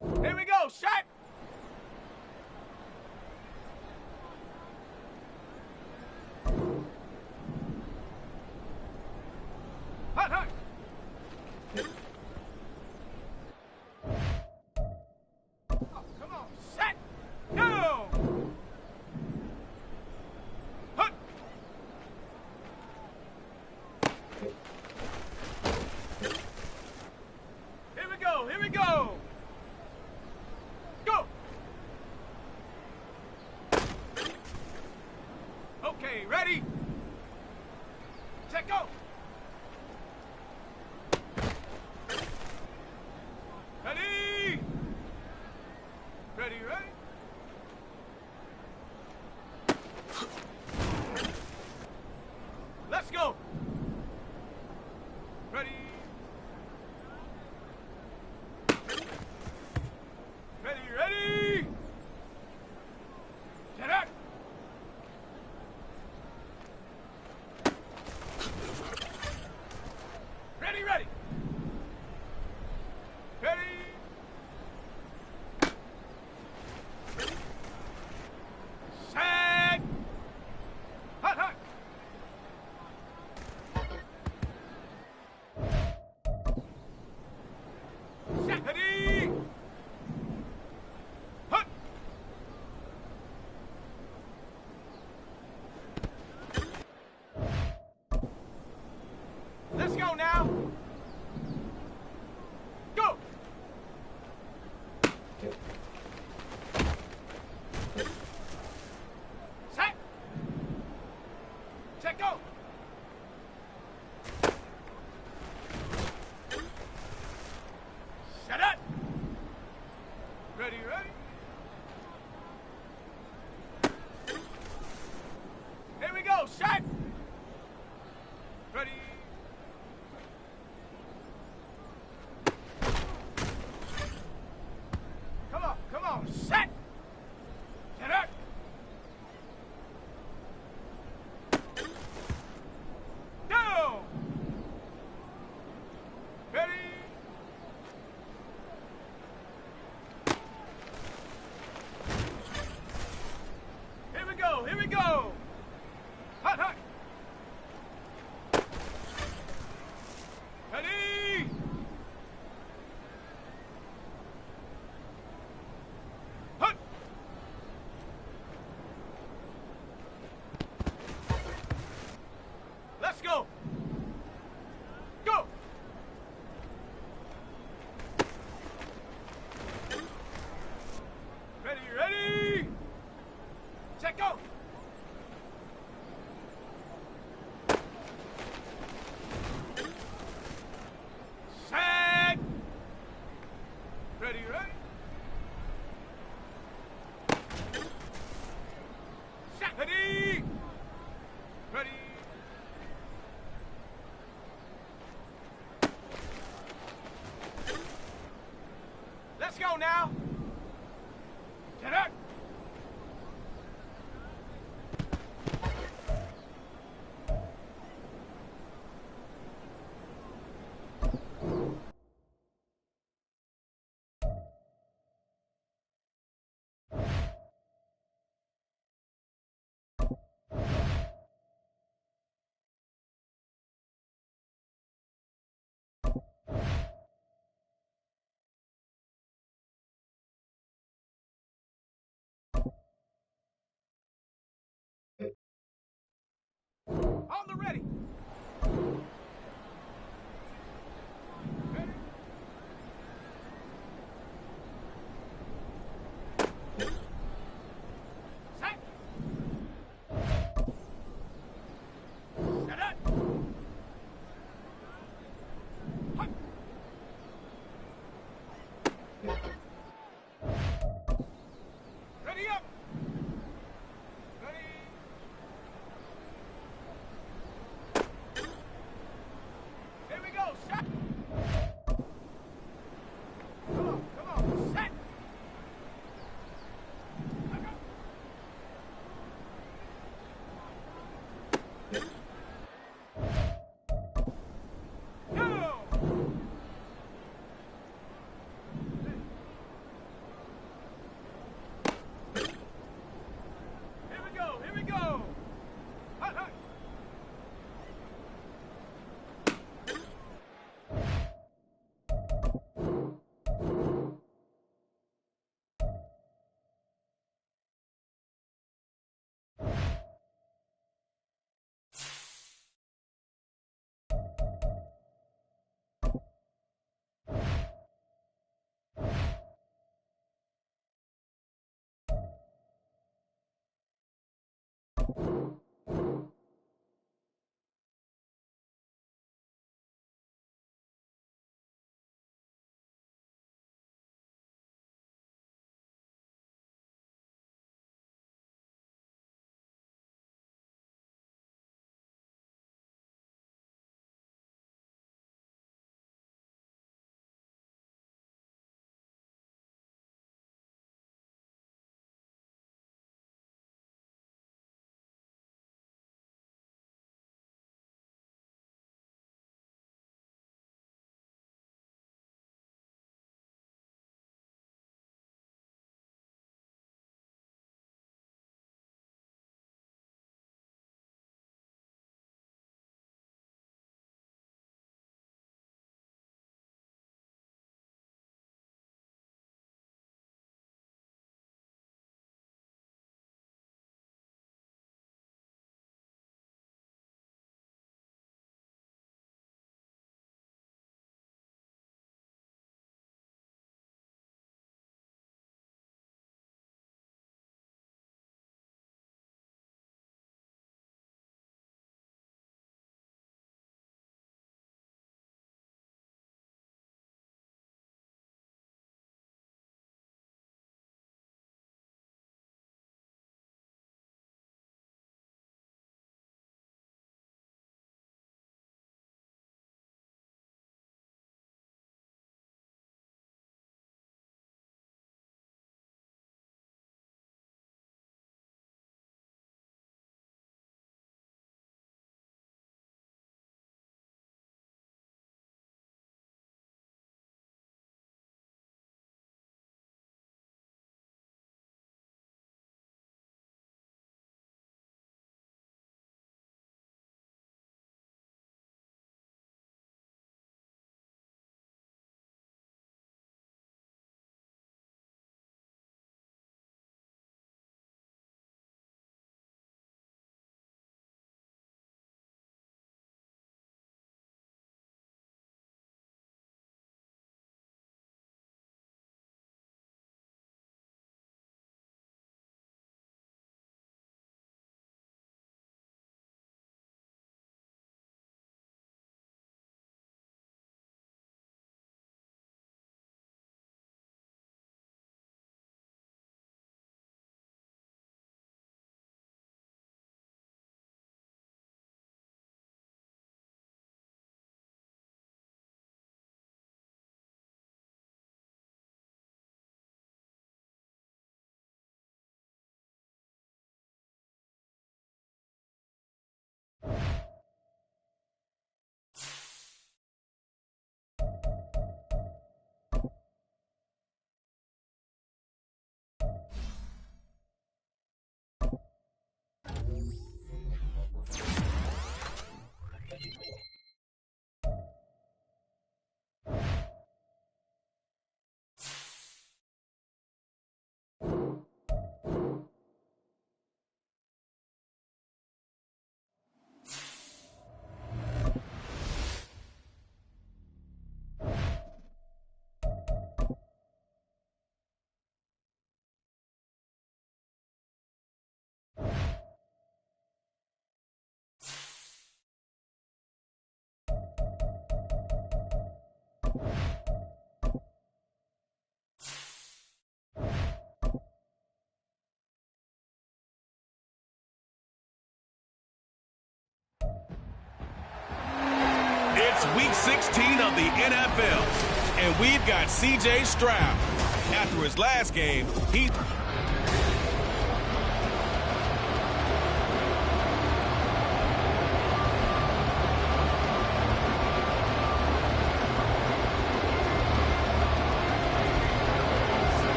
Here we go, shot. Hot, hot. Oh, come on, set. Go. Hut. Here we go, here we go. Go. Okay, ready? Check, go. Ready? Ready, ready? Let's go. Ready? Ready, ready? Get up. Ready, ready? Ready? Set! Hot, hot! Set! Ready! Hot! Let's go now! Go! Set! Check, go! Set up! Ready, ready? Here we go, shot! Ready? Come on, set! Get up! Go! Ready? Here we go, here we go! Hot, hot! Ready? Hut! Let's go! Go! Ready, ready? Check, go! Set! Ready, ready? Set! Ready? Ready? Let's go now! Get up! On the ready. Ready? Set. Set up. Hut. Ready up. Ready. It's Week 16 of the NFL, and we've got C.J. Stroud. After his last game,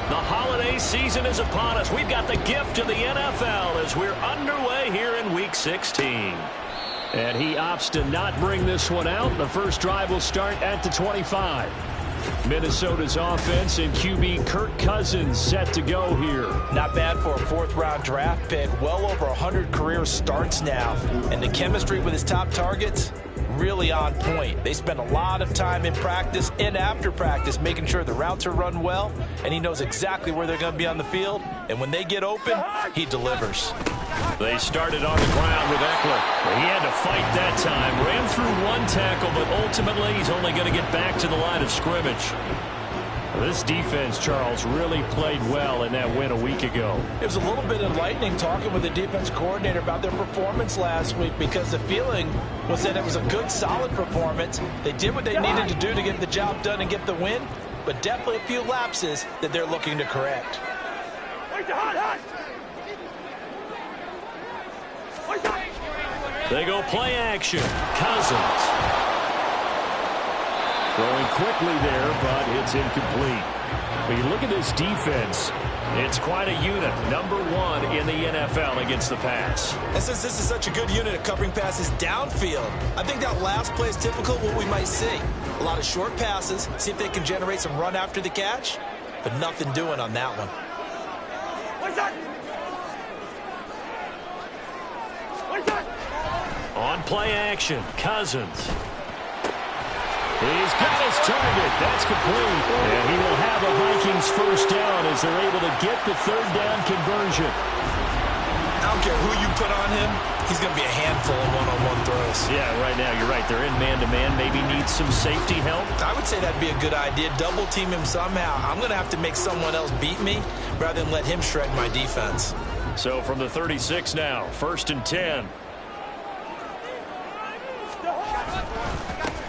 The holiday season is upon us. We've got the gift of the NFL as we're underway here in Week 16. And he opts to not bring this one out. The first drive will start at the 25. Minnesota's offense and QB Kirk Cousins set to go here. Not bad for a fourth-round draft pick. Well over 100 career starts now. And the chemistry with his top targets, really on point. They spend a lot of time in practice and after practice making sure the routes are run well, and he knows exactly where they're going to be on the field. And when they get open, he delivers. They started on the ground with Eckler. He had to fight that time. Ran through one tackle, but ultimately he's only going to get back to the line of scrimmage. This defense, Charles, really played well in that win a week ago. It was a little bit enlightening talking with the defense coordinator about their performance last week, because the feeling was that it was a good, solid performance. They did what they needed to do to get the job done and get the win, but definitely a few lapses that they're looking to correct. They go play action. Cousins. Throwing quickly there, but it's incomplete. When you look at this defense, it's quite a unit. Number one in the NFL against the pass. And since this is such a good unit at covering passes downfield, I think that last play is typical of what we might see. A lot of short passes, see if they can generate some run after the catch, but nothing doing on that one. On play action, Cousins. He's got his target. That's complete. And he will have a Vikings first down as they're able to get the third down conversion. I don't care who you put on him, he's going to be a handful in one-on-one throws. Yeah, right now you're right. They're in man-to-man. Maybe needs some safety help. I would say that'd be a good idea. Double team him somehow. I'm going to have to make someone else beat me rather than let him shred my defense. So from the 36 now, 1st and 10.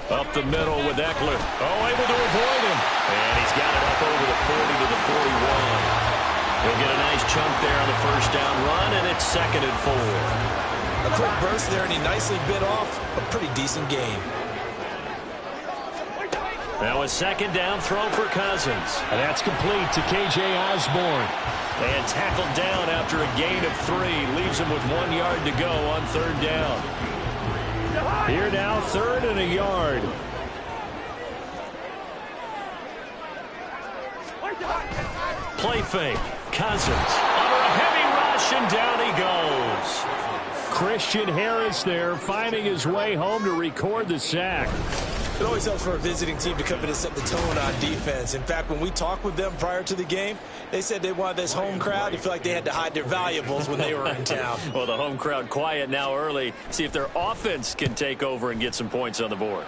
Up the middle with Eckler. Oh, able to avoid him. And he's got it up over the 40 to the 41. He'll get a nice chunk there on the first down run, and it's 2nd and 4. A quick burst there, and he nicely bit off a pretty decent gain. Now a 2nd down throw for Cousins. And that's complete to K.J. Osborne. And tackled down after a gain of 3. Leaves him with 1 yard to go on 3rd down. Here now, 3rd and a yard. Play fake. Cousins under a heavy rush, and down he goes. Christian Harris there, finding his way home to record the sack. It always helps for a visiting team to come in and set the tone on defense. In fact, when we talked with them prior to the game, they said they wanted this home crowd to feel like they had to hide their valuables when they were in town. Well, the home crowd quiet now early. See if their offense can take over and get some points on the board.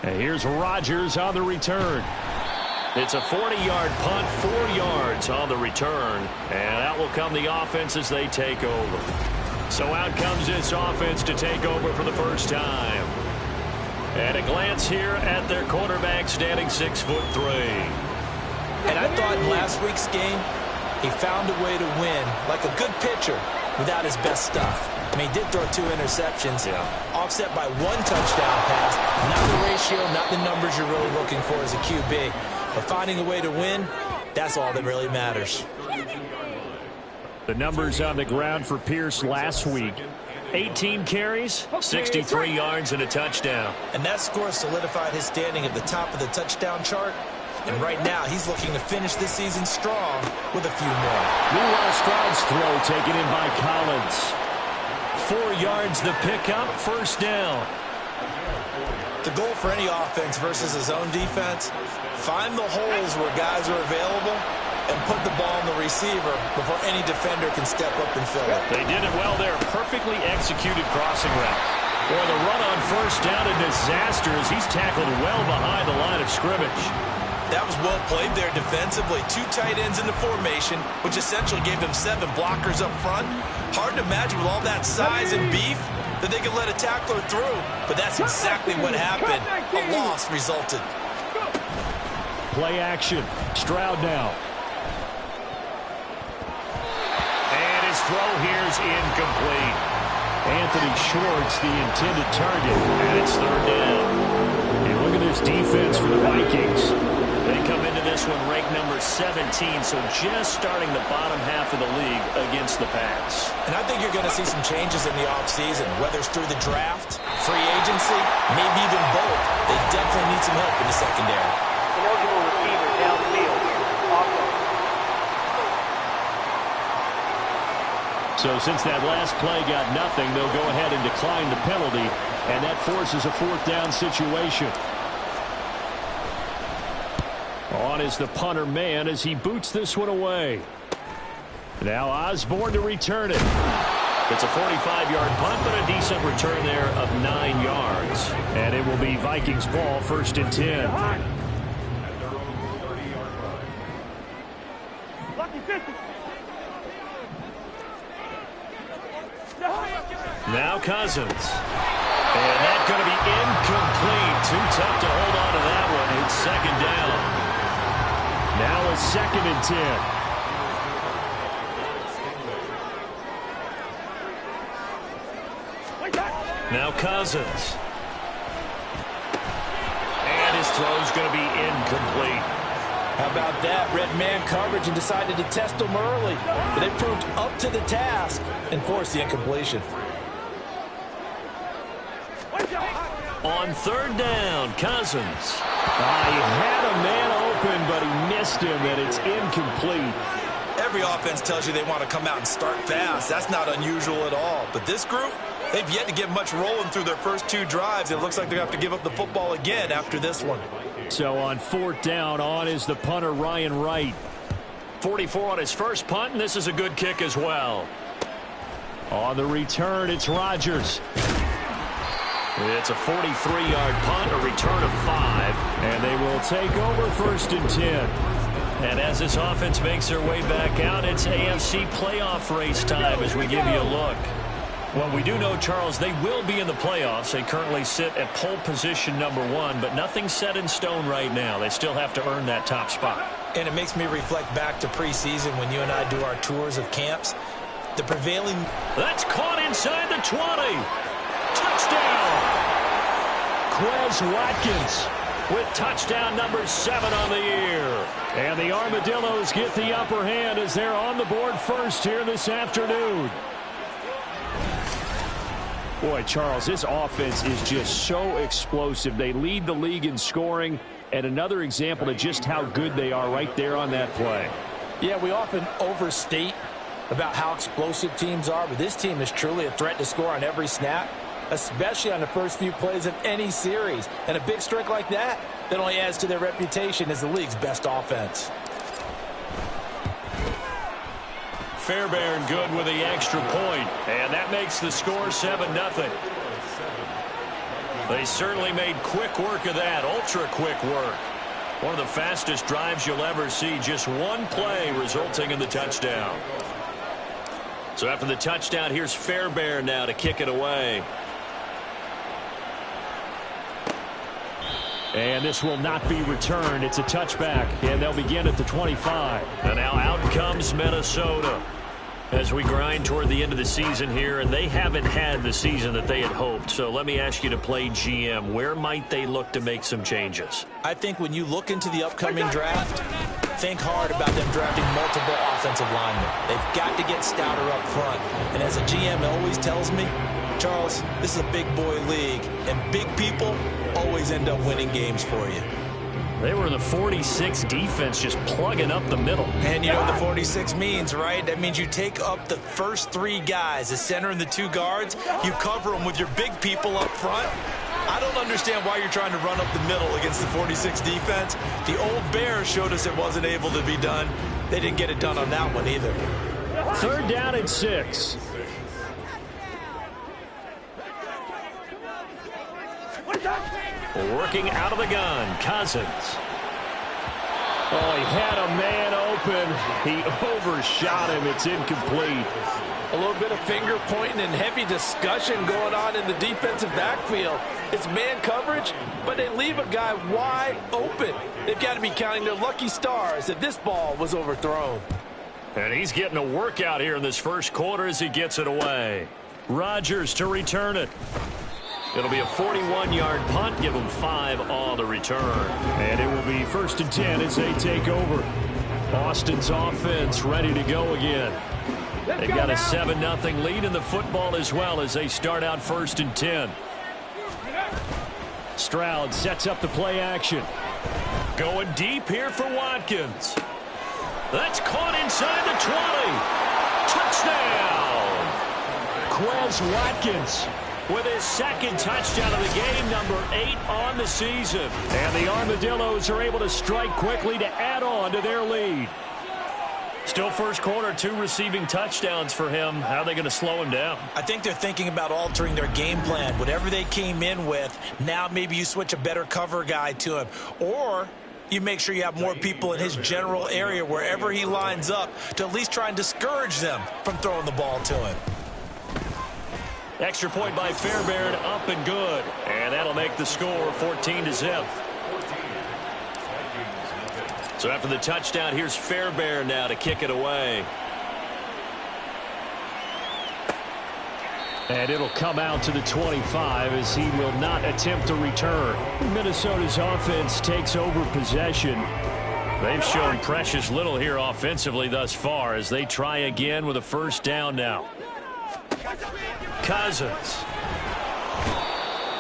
And here's Rodgers on the return. It's a 40-yard punt, 4 yards on the return. And that will come the offense as they take over. So out comes this offense to take over for the first time. And a glance here at their quarterback, standing 6'3". And I thought in last week's game, he found a way to win, like a good pitcher, without his best stuff. I mean, he did throw 2 interceptions, offset by 1 touchdown pass. Not the ratio, not the numbers you're really looking for as a QB. But finding a way to win, that's all that really matters. The numbers on the ground for Pierce last week. 18 carries, 63 yards, and a touchdown. And that score solidified his standing at the top of the touchdown chart. And right now, he's looking to finish this season strong with a few more. Meanwhile, Stroud's throw taken in by Collins. 4 yards the pickup, first down. The goal for any offense versus his own defense, find the holes where guys are available and put the ball on the receiver before any defender can step up and fill it. They did it well there. Perfectly executed crossing route. Boy, the run on first down, a disaster as he's tackled well behind the line of scrimmage. That was well played there defensively. 2 tight ends in the formation, which essentially gave them 7 blockers up front. Hard to imagine with all that size and beef that they could let a tackler through, but that's exactly what happened. A loss resulted. Play action. Stroud now. And his throw here is incomplete. Anthony Schwartz, the intended target, and it's third down. And look at this defense for the Vikings. They come into this one ranked number 17, so just starting the bottom half of the league against the pass. And I think you're going to see some changes in the offseason, whether it's through the draft, free agency, maybe even both. They definitely need some help in the secondary. Eligible receiver downfield. So since that last play got nothing, they'll go ahead and decline the penalty, and that forces a fourth down situation. On is the punter man as he boots this one away. Now Osborne to return it. It's a 45-yard punt, but a decent return there of 9 yards. And it will be Vikings ball, 1st and 10. Now Cousins. And that's going to be incomplete. Too tough to hold on to that one. It's 2nd down. Now a 2nd and 10. Now Cousins. And his throw's going to be incomplete. How about that? Red man coverage and decided to test them early. But they proved up to the task and forced the incompletion. On 3rd down, Cousins. He had a man open, but he missed him, and it's incomplete. Every offense tells you they want to come out and start fast. That's not unusual at all. But this group, they've yet to get much rolling through their first 2 drives. It looks like they're going to have to give up the football again after this one. So on 4th down, on is the punter, Ryan Wright. 44 on his first punt, and this is a good kick as well. On the return, it's Rodgers. It's a 43-yard punt, a return of 5, and they will take over 1st and 10. And as this offense makes their way back out, it's AFC playoff race time as we give you a look. Well, we do know, Charles, they will be in the playoffs. They currently sit at pole position number 1, but nothing's set in stone right now. They still have to earn that top spot. And it makes me reflect back to preseason when you and I do our tours of camps. The prevailing... That's caught inside the 20. Touchdown! Quez Watkins with touchdown number 7 on the year. And the Armadillos get the upper hand as they're on the board first here this afternoon. Boy, Charles, this offense is just so explosive. They lead the league in scoring, and another example of just how good they are right there on that play. Yeah, we often overstate about how explosive teams are, but this team is truly a threat to score on every snap, especially on the first few plays of any series. And a big strike like that only adds to their reputation as the league's best offense. Fairbairn good with the extra point, and that makes the score 7-0. They certainly made quick work of that, ultra-quick work. One of the fastest drives you'll ever see, just one play resulting in the touchdown. So after the touchdown, here's Fairbairn now to kick it away. And this will not be returned. It's a touchback, and they'll begin at the 25. And now out comes Minnesota as we grind toward the end of the season here, and they haven't had the season that they had hoped. So let me ask you to play GM. Where might they look to make some changes? I think when you look into the upcoming draft, think hard about them drafting multiple offensive linemen. They've got to get stouter up front. And as a GM always tells me, Charles, this is a big boy league, and big people always end up winning games for you. They were the 46 defense, just plugging up the middle. And you know what the 46 means, right? That means you take up the first 3 guys, the center and the 2 guards. You cover them with your big people up front. I don't understand why you're trying to run up the middle against the 46 defense. The old Bears showed us it wasn't able to be done. They didn't get it done on that one either. 3rd down and 6. Working out of the gun, Cousins. Oh, he had a man open. He overshot him. It's incomplete. A little bit of finger pointing and heavy discussion going on in the defensive backfield. It's man coverage, but they leave a guy wide open. They've got to be counting their lucky stars that this ball was overthrown. And he's getting a workout here in this first quarter as he gets it away. Rodgers to return it. It'll be a 41-yard punt. Give him 5 on the return. And it will be 1st and 10 as they take over. Boston's offense ready to go again. They've got a 7-0 lead in the football as well as they start out 1st and 10. Stroud sets up the play action. Going deep here for Watkins. That's caught inside the 20. Touchdown! Quez Watkins with his 2nd touchdown of the game, number 8 on the season. And the Armadillos are able to strike quickly to add on to their lead. Still first quarter, 2 receiving touchdowns for him. How are they going to slow him down? I think they're thinking about altering their game plan. Whatever they came in with, now maybe you switch a better cover guy to him. Or you make sure you have more people in his general area wherever he lines up to at least try and discourage them from throwing the ball to him. Extra point by Fairbairn, up and good. And that'll make the score 14-0. So after the touchdown, here's Fairbairn now to kick it away. And it'll come out to the 25 as he will not attempt to return. Minnesota's offense takes over possession. They've shown precious little here offensively thus far as they try again with a 1st down now. Cousins.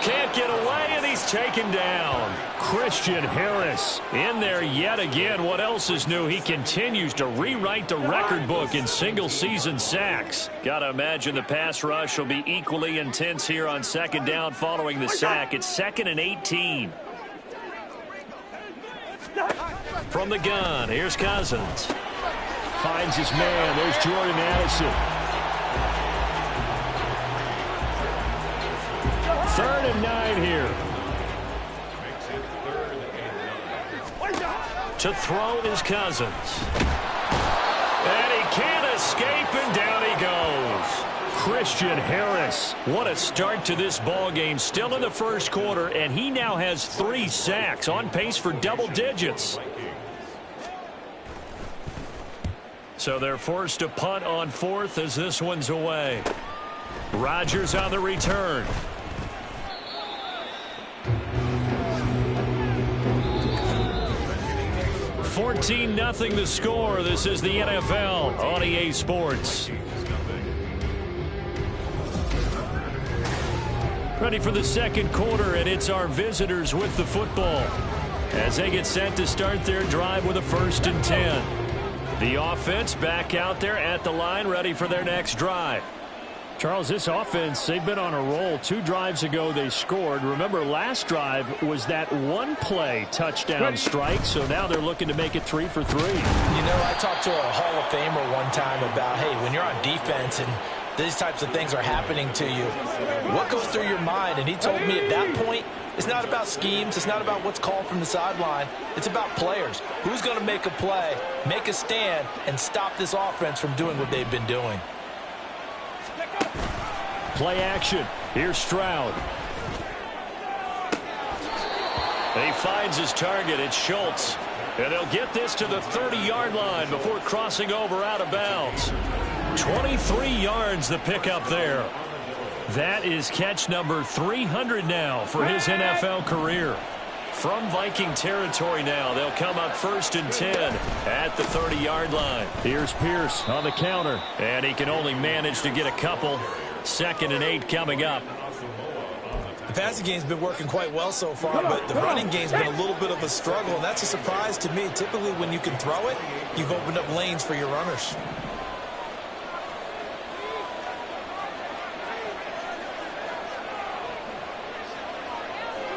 Can't get away, and he's taken down. Christian Harris in there yet again. What else is new? He continues to rewrite the record book in single-season sacks. Got to imagine the pass rush will be equally intense here on 2nd down following the sack. It's 2nd and 18. From the gun, here's Cousins. Finds his man. There's Jordan Addison. 3rd and 9 here. To throw is Cousins. And he can't escape, and down he goes. Christian Harris. What a start to this ball game. Still in the first quarter, and he now has 3 sacks, on pace for double digits. So they're forced to punt on 4th as this one's away. Rodgers on the return. 14-0 the score. This is the NFL on EA Sports. Ready for the 2nd quarter, and it's our visitors with the football as they get set to start their drive with a 1st and 10. The offense back out there at the line, ready for their next drive. Charles, this offense, they've been on a roll. 2 drives ago they scored. Remember, last drive was that 1-play touchdown strike, so now they're looking to make it 3 for 3. You know, I talked to a Hall of Famer one time about, hey, when you're on defense and these types of things are happening to you, what goes through your mind? And he told me at that point, it's not about schemes. It's not about what's called from the sideline. It's about players. Who's going to make a play, make a stand, and stop this offense from doing what they've been doing? Play action. Here's Stroud. He finds his target. It's Schultz. And they'll get this to the 30-yard line before crossing over out of bounds. 23 yards the pickup there. That is catch number 300 now for his NFL career. From Viking territory now, they'll come up 1st and 10 at the 30-yard line. Here's Pierce on the counter, and he can only manage to get a couple. 2nd and 8 coming up. The passing game's been working quite well so far, but the running game's been a little bit of a struggle, and that's a surprise to me. Typically, when you can throw it, you've opened up lanes for your runners.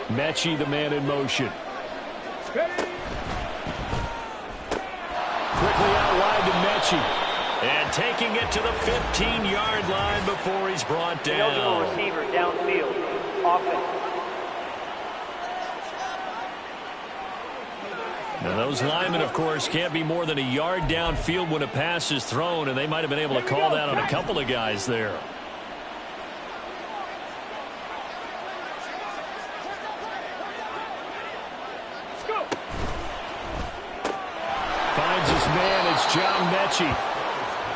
Mechie, the man in motion. Quickly out wide to Mechie. And taking it to the 15-yard line before he's brought down. Eligible receiver downfield. Offense. Now those linemen, of course, can't be more than a yard downfield when a pass is thrown, and they might have been able to call that on a couple of guys there. Finds his man. It's John Mechie.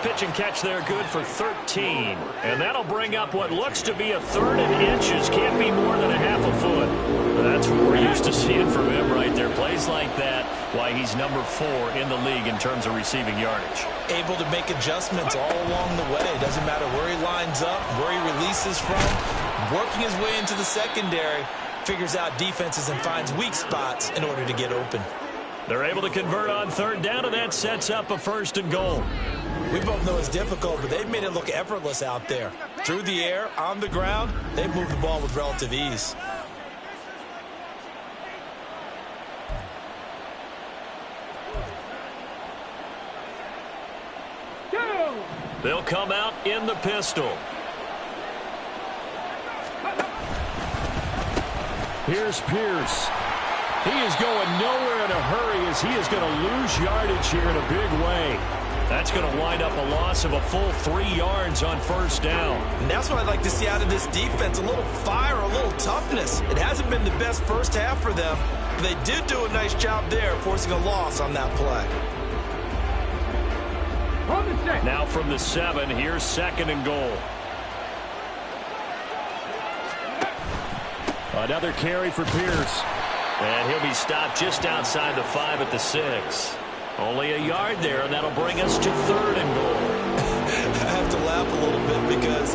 Pitch and catch there, good for 13. And that'll bring up what looks to be a 3rd and inches. Can't be more than a half a foot. That's what we're used to seeing from him right there. Plays like that, why he's number 4 in the league in terms of receiving yardage. Able to make adjustments all along the way. Doesn't matter where he lines up, where he releases from. Working his way into the secondary. Figures out defenses and finds weak spots in order to get open. They're able to convert on 3rd down, and that sets up a 1st and goal. We both know it's difficult, but they've made it look effortless out there. Through the air, on the ground, they've moved the ball with relative ease. They'll come out in the pistol. Here's Pierce. He is going nowhere in a hurry as he is going to lose yardage here in a big way. That's going to wind up a loss of a full 3 yards on 1st down. And that's what I'd like to see out of this defense, a little fire, a little toughness. It hasn't been the best first half for them, but they did do a nice job there, forcing a loss on that play. Now from the 7, here's 2nd and goal. Another carry for Pierce. And he'll be stopped just outside the 5 at the 6. Only a yard there, and that'll bring us to 3rd and goal. I have to laugh a little bit because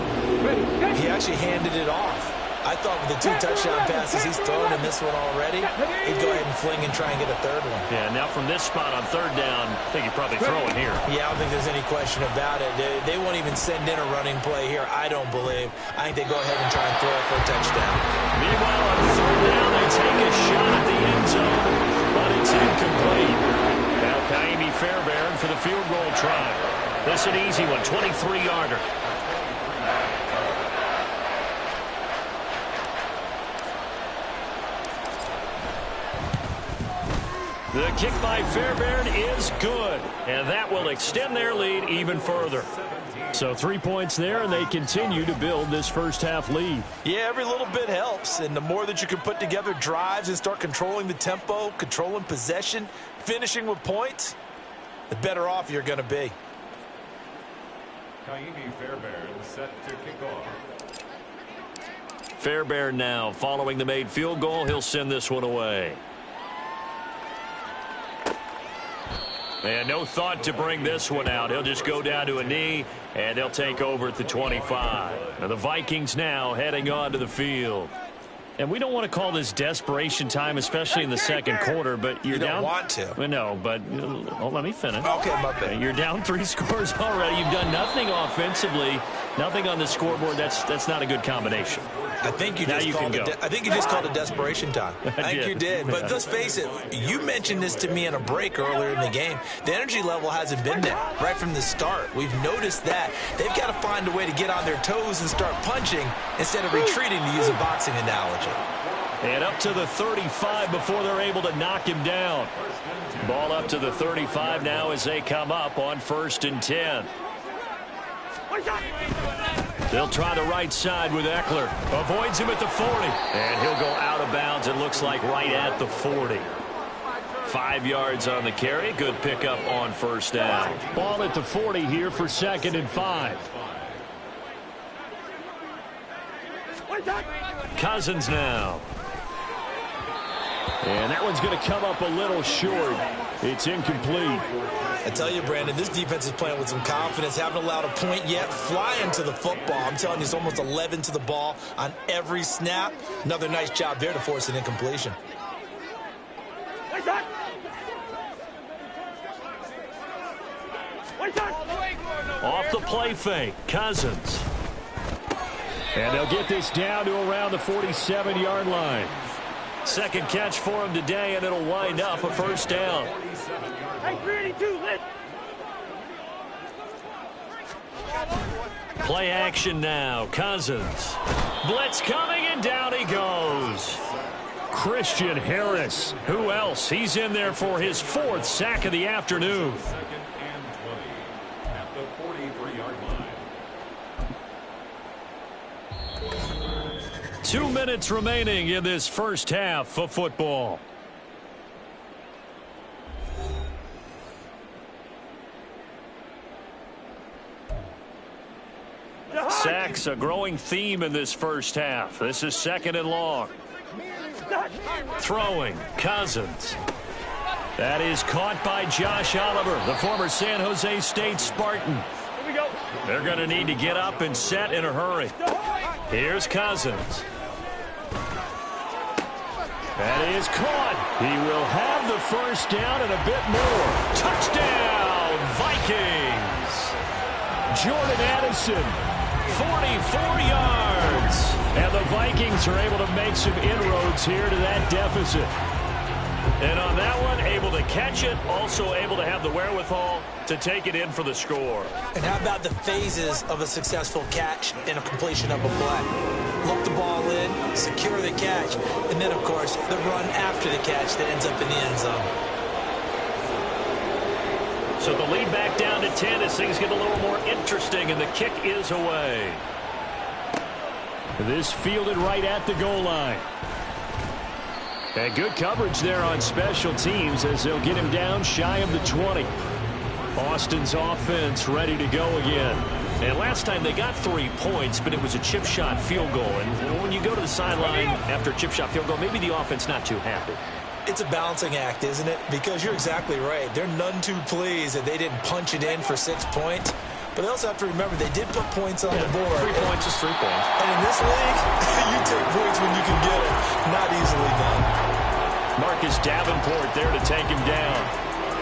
he actually handed it off. I thought with the 2 touchdown passes he's thrown in this one already, he'd go ahead and fling and try and get a 3rd one. Yeah, now from this spot on 3rd down, I think he'd probably throw it here. Yeah, I don't think there's any question about it. They won't even send in a running play here, I don't believe. I think they go ahead and try and throw it for a touchdown. Meanwhile, on 3rd down, they take a shot at the end zone, but it's incomplete. Now Kaimi Fairbairn for the field goal try. This an easy one, 23-yarder. The kick by Fairbairn is good, and that will extend their lead even further. So 3 points there, and they continue to build this first half lead. Yeah, every little bit helps, and the more that you can put together drives and start controlling the tempo, controlling possession, finishing with points, the better off you're going to be. Kaimi Fairbairn set to kick off. Fairbairn now following the made field goal. He'll send this one away. And no thought to bring this one out. He'll just go down to a knee, and they'll take over at the 25. Now the Vikings now heading on to the field. And we don't want to call this desperation time, especially in the second quarter, but you're down. You don't want to. Well, no, but let me finish. Okay, my bad. You're down 3 scores already. You've done nothing offensively, nothing on the scoreboard. That's not a good combination. I think you just called it desperation time. I think you did. But let's face it, you mentioned this to me in a break earlier in the game. The energy level hasn't been there right from the start. We've noticed that. They've got to find a way to get on their toes and start punching instead of retreating, to use a boxing analogy. And up to the 35 before they're able to knock him down. Ball up to the 35 now as they come up on 1st and 10. They'll try the right side with Eckler. Avoids him at the 40. And he'll go out of bounds, it looks like, right at the 40. 5 yards on the carry. Good pickup on 1st down. Ball at the 40 here for 2nd and 5. Cousins now. And that one's going to come up a little short. It's incomplete. I tell you, Brandon, this defense is playing with some confidence. Haven't allowed a point yet. Flying to the football. I'm telling you, it's almost 11 to the ball on every snap. Another nice job there to force an incompletion. Off the play fake, Cousins. And they'll get this down to around the 47-yard line. Second catch for him today, and it'll wind up a 1st down. Play action now. Cousins. Blitz coming, and down he goes. Christian Harris. Who else? He's in there for his 4th sack of the afternoon. 2nd and 20 at the 43-yard line. 2 minutes remaining in this first half of football. Sacks, a growing theme in this first half. This is 2nd and long. Throwing, Cousins. That is caught by Josh Oliver, the former San Jose State Spartan. They're going to need to get up and set in a hurry. Here's Cousins. That is caught. He will have the first down and a bit more. Touchdown, Vikings. Jordan Addison, 44 yards. And the Vikings are able to make some inroads here to that deficit. And on that one, able to catch it, also able to have the wherewithal to take it in for the score. And how about the phases of a successful catch and a completion of a play? Look the ball in, secure the catch, and then, of course, the run after the catch that ends up in the end zone. So the lead back down to 10 as things get a little more interesting, and the kick is away. This fielded right at the goal line. And good coverage there on special teams as they'll get him down shy of the 20. Austin's offense ready to go again. And last time they got 3 points, but it was a chip shot field goal. And when you go to the sideline after a chip shot field goal, maybe the offense not too happy. It's a balancing act, isn't it? Because you're exactly right. They're none too pleased that they didn't punch it in for 6 points. But they also have to remember they did put points on the board. 3 points is 3 points. And in this league, you take points when you can get them. Not easily done. Marcus Davenport there to take him down.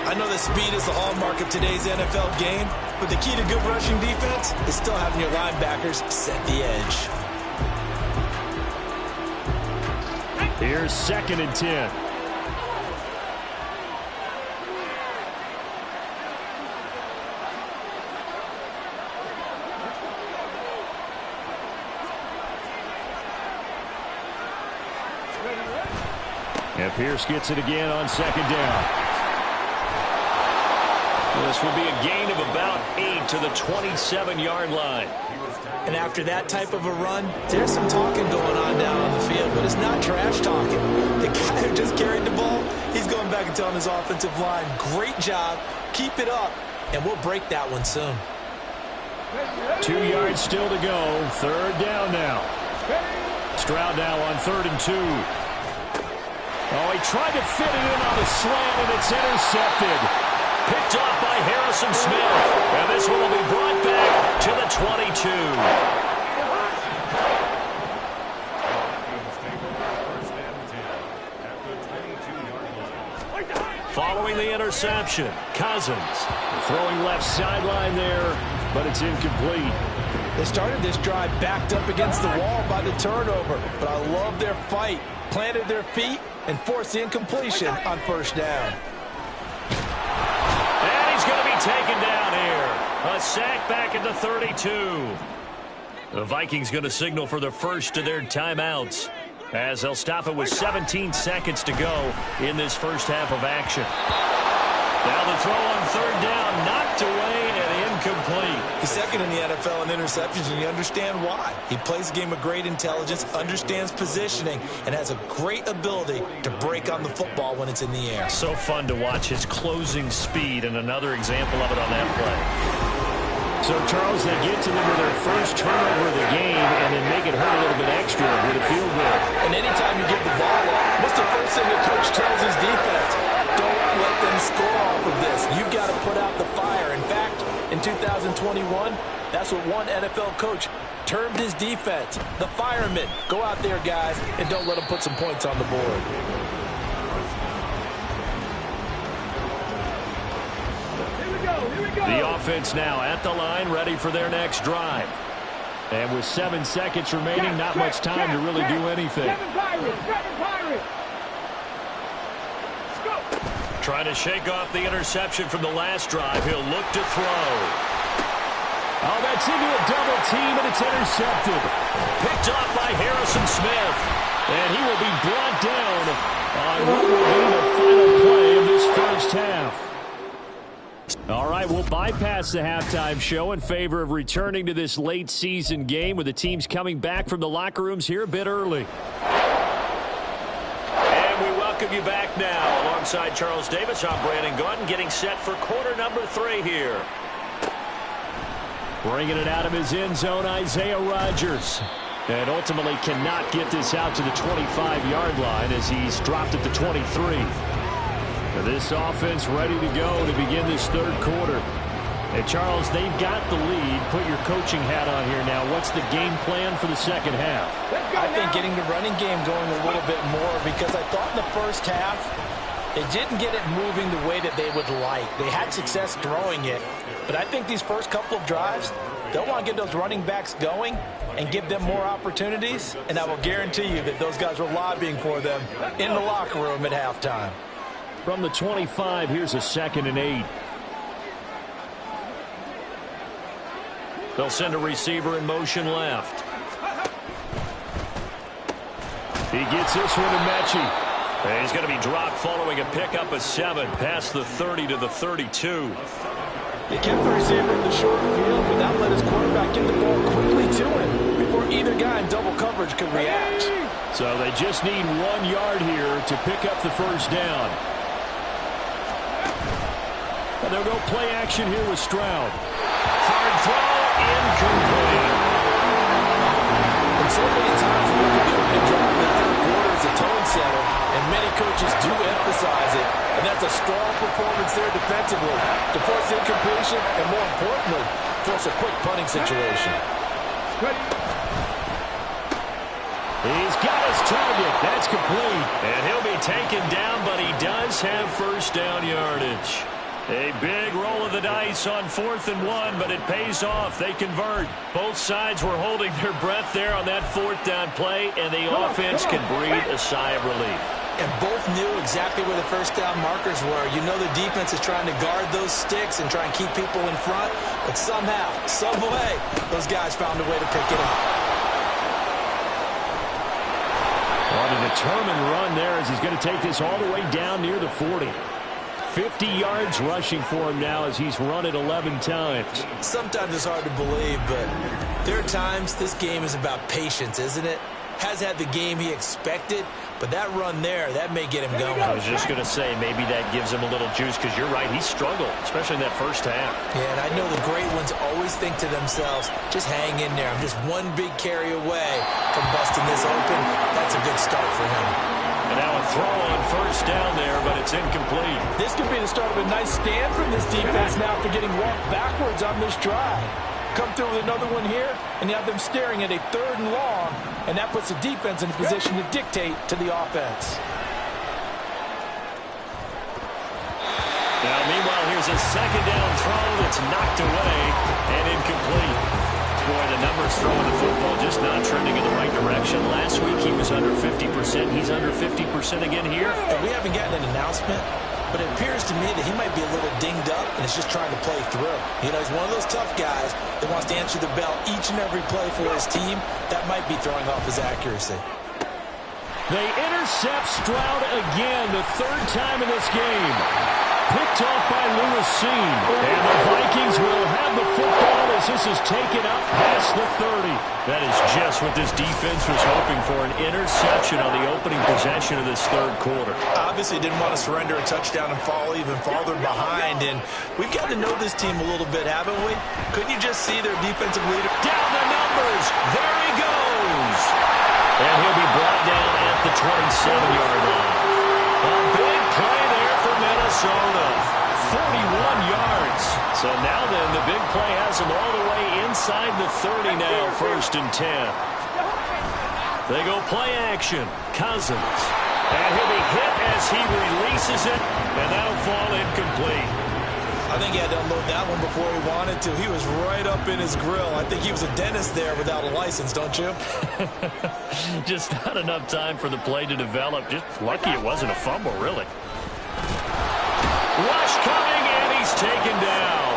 I know that speed is the hallmark of today's NFL game, but the key to good rushing defense is still having your linebackers set the edge. Here's 2nd and 10. And Pierce gets it again on 2nd down. This will be a gain of about 8 to the 27-yard line. And after that type of a run, there's some talking going on down on the field, but it's not trash talking. The guy who just carried the ball, he's going back and telling his offensive line, great job, keep it up, and we'll break that one soon. 2 yards still to go. 3rd down now. Stroud now on 3rd and 2. Oh, he tried to fit it in on the slant, and it's intercepted. Picked off by Harrison Smith. And this one will be brought back to the 22. Following the interception, Cousins throwing left sideline there, but it's incomplete. They started this drive backed up against the wall by the turnover, but I love their fight. Planted their feet and forced the incompletion on 1st down. And he's going to be taken down here. A sack back at the 32. The Vikings going to signal for the first of their timeouts as they'll stop it with 17 seconds to go in this first half of action. Now the throw on 3rd down, knocked away and incomplete. He's 2nd in the NFL in interceptions, and you understand why. He plays a game of great intelligence, understands positioning, and has a great ability to break on the football when it's in the air. So fun to watch his closing speed, and another example of it on that play. So, Charles, they get to them with their first turnover of the game and then make it hurt a little bit extra with a field goal. And anytime you give the ball up, what's the first thing the coach tells his defense? Don't let them score off of this. You've got to put out the fire. In fact, in 2021, that's what one NFL coach termed his defense. The firemen. Go out there, guys, and don't let them put some points on the board. The offense now at the line, ready for their next drive. And with 7 seconds remaining, not much time to really do anything. Trying to shake off the interception from the last drive. He'll look to throw. Oh, that's into a double team, and it's intercepted. Picked off by Harrison Smith. And he will be brought down on what will be the final play of this first half. All right, we'll bypass the halftime show in favor of returning to this late season game with the teams coming back from the locker rooms here a bit early. And we welcome you back now. Alongside Charles Davis, I'm Brandon Gaudin, getting set for quarter number 3 here. Bringing it out of his end zone, Isaiah Rodgers. And ultimately cannot get this out to the 25-yard line as he's dropped at the 23. This offense ready to go to begin this third quarter. And Charles, they've got the lead. Put your coaching hat on here now. What's the game plan for the second half? I think getting the running game going a little bit more, because I thought in the first half they didn't get it moving the way that they would like. They had success throwing it, but I think these first couple of drives, they'll want to get those running backs going and give them more opportunities, and I will guarantee you that those guys were lobbying for them in the locker room at halftime. From the 25, here's a 2nd and 8. They'll send a receiver in motion left. He gets this one to Mechie. And he's going to be dropped following a pickup of 7 past the 30 to the 32. He kept the receiver in the short field, but that let his quarterback get the ball quickly to him before either guy in double coverage could react. So they just need 1 yard here to pick up the first down. And they'll go play action here with Stroud. Hard throw, incomplete. And so many times we look at the opening drive in the third quarter as a tone setter, and many coaches do emphasize it, and that's a strong performance there defensively to force incompletion and, more importantly, force a quick punting situation. He's got his target. That's complete. And he'll be taken down, but he does have first down yardage. A big roll of the dice on 4th and 1, but it pays off. They convert. Both sides were holding their breath there on that 4th down play, and the offense can breathe a sigh of relief. And both knew exactly where the first down markers were. You know the defense is trying to guard those sticks and try and keep people in front, but somehow, some way, those guys found a way to pick it up. On a determined run there as he's going to take this all the way down near the 40. 50 yards rushing for him now as he's run it 11 times. Sometimes it's hard to believe, but there are times this game is about patience, isn't it? Has had the game he expected, but that run there, that may get him going. I was just going to say, maybe that gives him a little juice, because you're right, he struggled, especially in that first half. Yeah, and I know the great ones always think to themselves, just hang in there. I'm just one big carry away from busting this open. That's a good start for him. And now a throw on first down there, but it's incomplete. This could be the start of a nice stand from this defense now after getting walked backwards on this drive. Come through with another one here, and you have them staring at a 3rd and long, and that puts the defense in a position to dictate to the offense. Now, meanwhile, here's a 2nd down throw that's knocked away and incomplete. Boy, the numbers throwing the football just not trending in the right direction. Last week he was under 50%. He's under 50% again here. And we haven't gotten an announcement, but it appears to me that he might be a little dinged up and is just trying to play through. You know, he's one of those tough guys that wants to answer the bell each and every play for his team. That might be throwing off his accuracy. They intercept Stroud again, the 3rd time in this game. Picked off by Lewis Seen. And the Vikings will have the football as this is taken up past the 30. That is just what this defense was hoping for, an interception on the opening possession of this 3rd quarter. Obviously didn't want to surrender a touchdown and fall even farther behind. And we've got to know this team a little bit, haven't we? Couldn't you just see their defensive leader? Down the numbers. There he goes. And he'll be brought down at the 27-yard line. A big play there for Minnesota. 41 yards. So now then, the big play has him all the way inside the 30 now, 1st and 10. They go play action. Cousins. And he'll be hit as he releases it, and that'll fall incomplete. I think he had to unload that one before he wanted to. He was right up in his grill. I think he was a dentist there without a license, don't you? Just not enough time for the play to develop. Just lucky it wasn't a fumble, really. Rush coming, and he's taken down.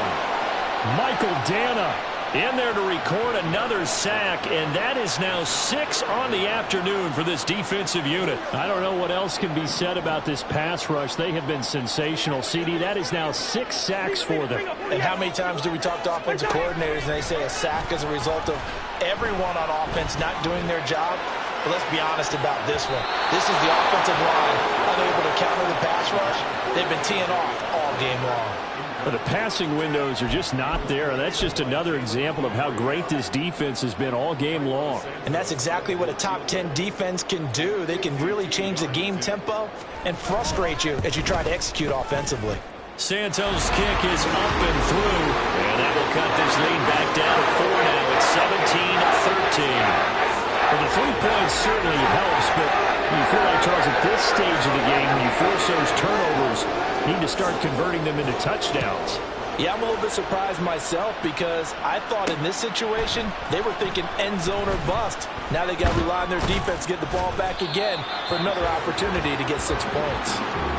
Michael Dana In there to record another sack, and that is now 6 on the afternoon for this defensive unit. I don't know what else can be said about this pass rush. They have been sensational. CD, that is now 6 sacks for them. And how many times do we talk to offensive coordinators and they say a sack is a result of everyone on offense not doing their job? But let's be honest about this one. This is the offensive line unable to counter the pass rush. They've been teeing off all game long. But the passing windows are just not there. That's just another example of how great this defense has been all game long. And that's exactly what a top 10 defense can do. They can really change the game tempo and frustrate you as you try to execute offensively. Santos' kick is up and through, and that will cut this lead back down to 4 now. It's 17-13. Well, the 3 points certainly helps, but you feel like, Charles, at this stage of the game, when you force those turnovers, you need to start converting them into touchdowns. Yeah, I'm a little bit surprised myself because I thought in this situation they were thinking end zone or bust. Now they got to rely on their defense to get the ball back again for another opportunity to get 6 points.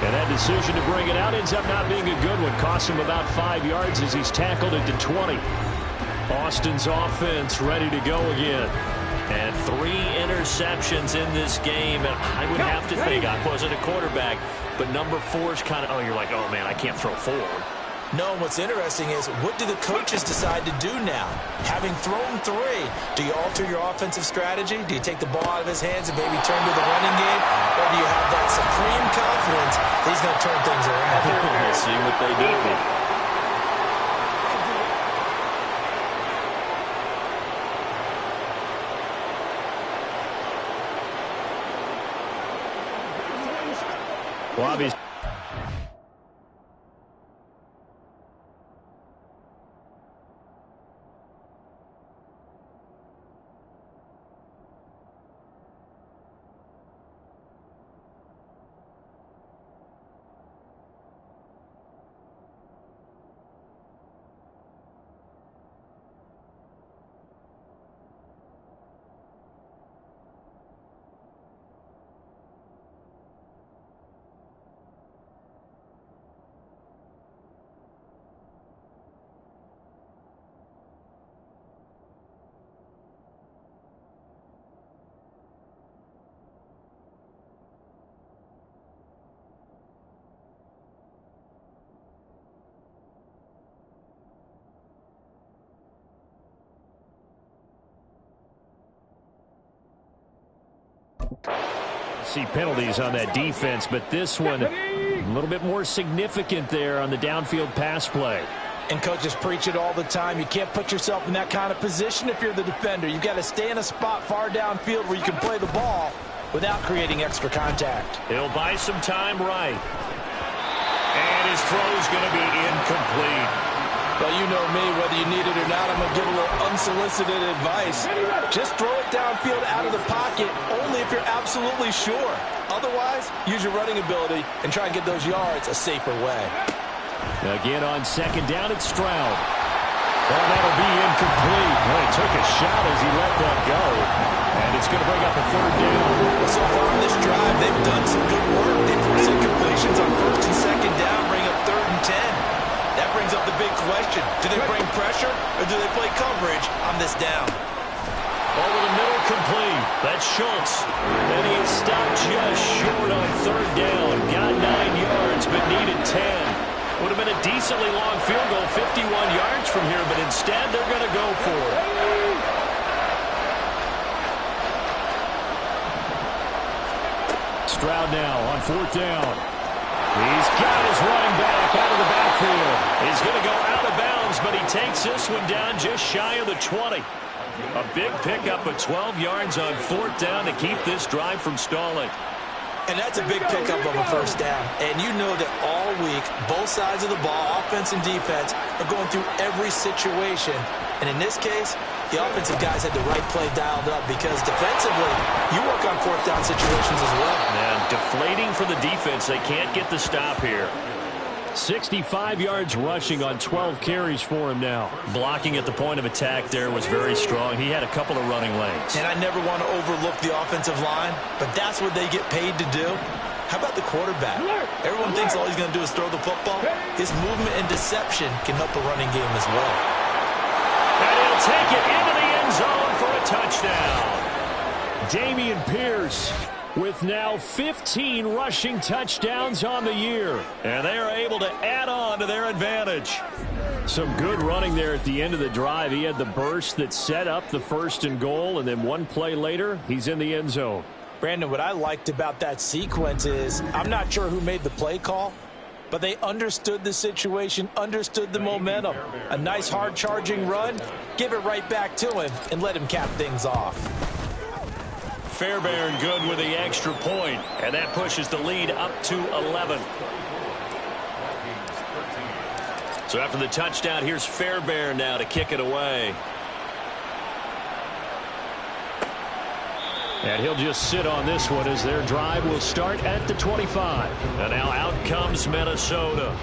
And that decision to bring it out ends up not being a good one. Cost him about 5 yards as he's tackled it to 20. Austin's offense ready to go again. And 3 interceptions in this game. And I would have to think, I wasn't a quarterback, but number 4 is kind of, oh, you're like, oh, man, I can't throw 4. No, what's interesting is what do the coaches decide to do now? Having thrown 3, do you alter your offensive strategy? Do you take the ball out of his hands and maybe turn to the running game? Or do you have that supreme confidence that he's going to turn things around? We'll see what they do. Well, obviously. See penalties on that defense, but this one a little bit more significant there on the downfield pass play. And coaches preach it all the time. You can't put yourself in that kind of position if you're the defender. You've got to stay in a spot far downfield where you can play the ball without creating extra contact. He'll buy some time right. And his throw's going to be incomplete. Well, you know me, whether you need it or not, I'm going to give a little unsolicited advice. Just throw it downfield out of the pocket only if you're absolutely sure. Otherwise, use your running ability and try and get those yards a safer way. Again on 2nd down, it's Stroud. Well, that'll be incomplete. Well, he took a shot as he let that go. And it's going to bring up a 3rd down. Well, so far on this drive, they've done some good work. They've forced incompletions on 1st and 2nd down, bring up 3rd and 10. That brings up the big question. Do they bring pressure or do they play coverage on this down? Over the middle, complete. That's Schultz. And he is stopped just short on 3rd down. Got 9 yards, but needed 10. Would have been a decently long field goal, 51 yards from here, but instead they're going to go for it. Stroud now on 4th down. He's got his running back out of the backfield. He's going to go out of bounds, but he takes this one down just shy of the 20. A big pickup of 12 yards on 4th down to keep this drive from stalling. And that's a big pickup of a 1st down. And you know that all week, both sides of the ball, offense and defense, are going through every situation. And in this case, the offensive guys had the right play dialed up because defensively, you work on 4th down situations as well. And deflating for the defense. They can't get the stop here. 65 yards rushing on 12 carries for him now. Blocking at the point of attack there was very strong. He had a couple of running lanes. And I never want to overlook the offensive line, but that's what they get paid to do. How about the quarterback? Everyone thinks all he's going to do is throw the football. His movement and deception can help the running game as well. And he'll take it into the end zone for a touchdown. Dameon Pierce with now 15 rushing touchdowns on the year. And they are able to add on to their advantage. Some good running there at the end of the drive. He had the burst that set up the 1st and goal, and then one play later, he's in the end zone. Brandon, what I liked about that sequence is I'm not sure who made the play call, but they understood the situation, understood the momentum. A nice hard-charging run, give it right back to him, and let him cap things off. Fairbairn good with the extra point, and that pushes the lead up to 11. So after the touchdown, here's Fairbairn now to kick it away. And he'll just sit on this one as their drive will start at the 25. And now out comes Minnesota.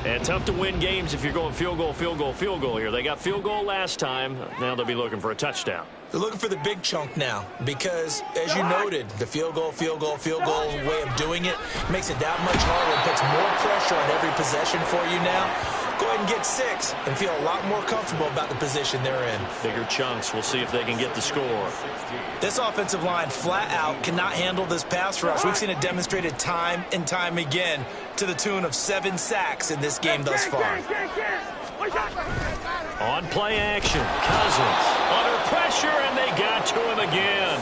And tough to win games if you're going field goal, field goal, field goal here. They got field goal last time. Now they'll be looking for a touchdown. They're looking for the big chunk now because, as you noted, the field goal way of doing it makes it that much harder and puts more pressure on every possession for you now. Go ahead and get 6 and feel a lot more comfortable about the position they're in. Bigger chunks. We'll see if they can get the score. This offensive line flat out cannot handle this pass rush. We've seen it demonstrated time and time again to the tune of 7 sacks in this game thus far. On play action, Cousins under pressure, and they got to him again.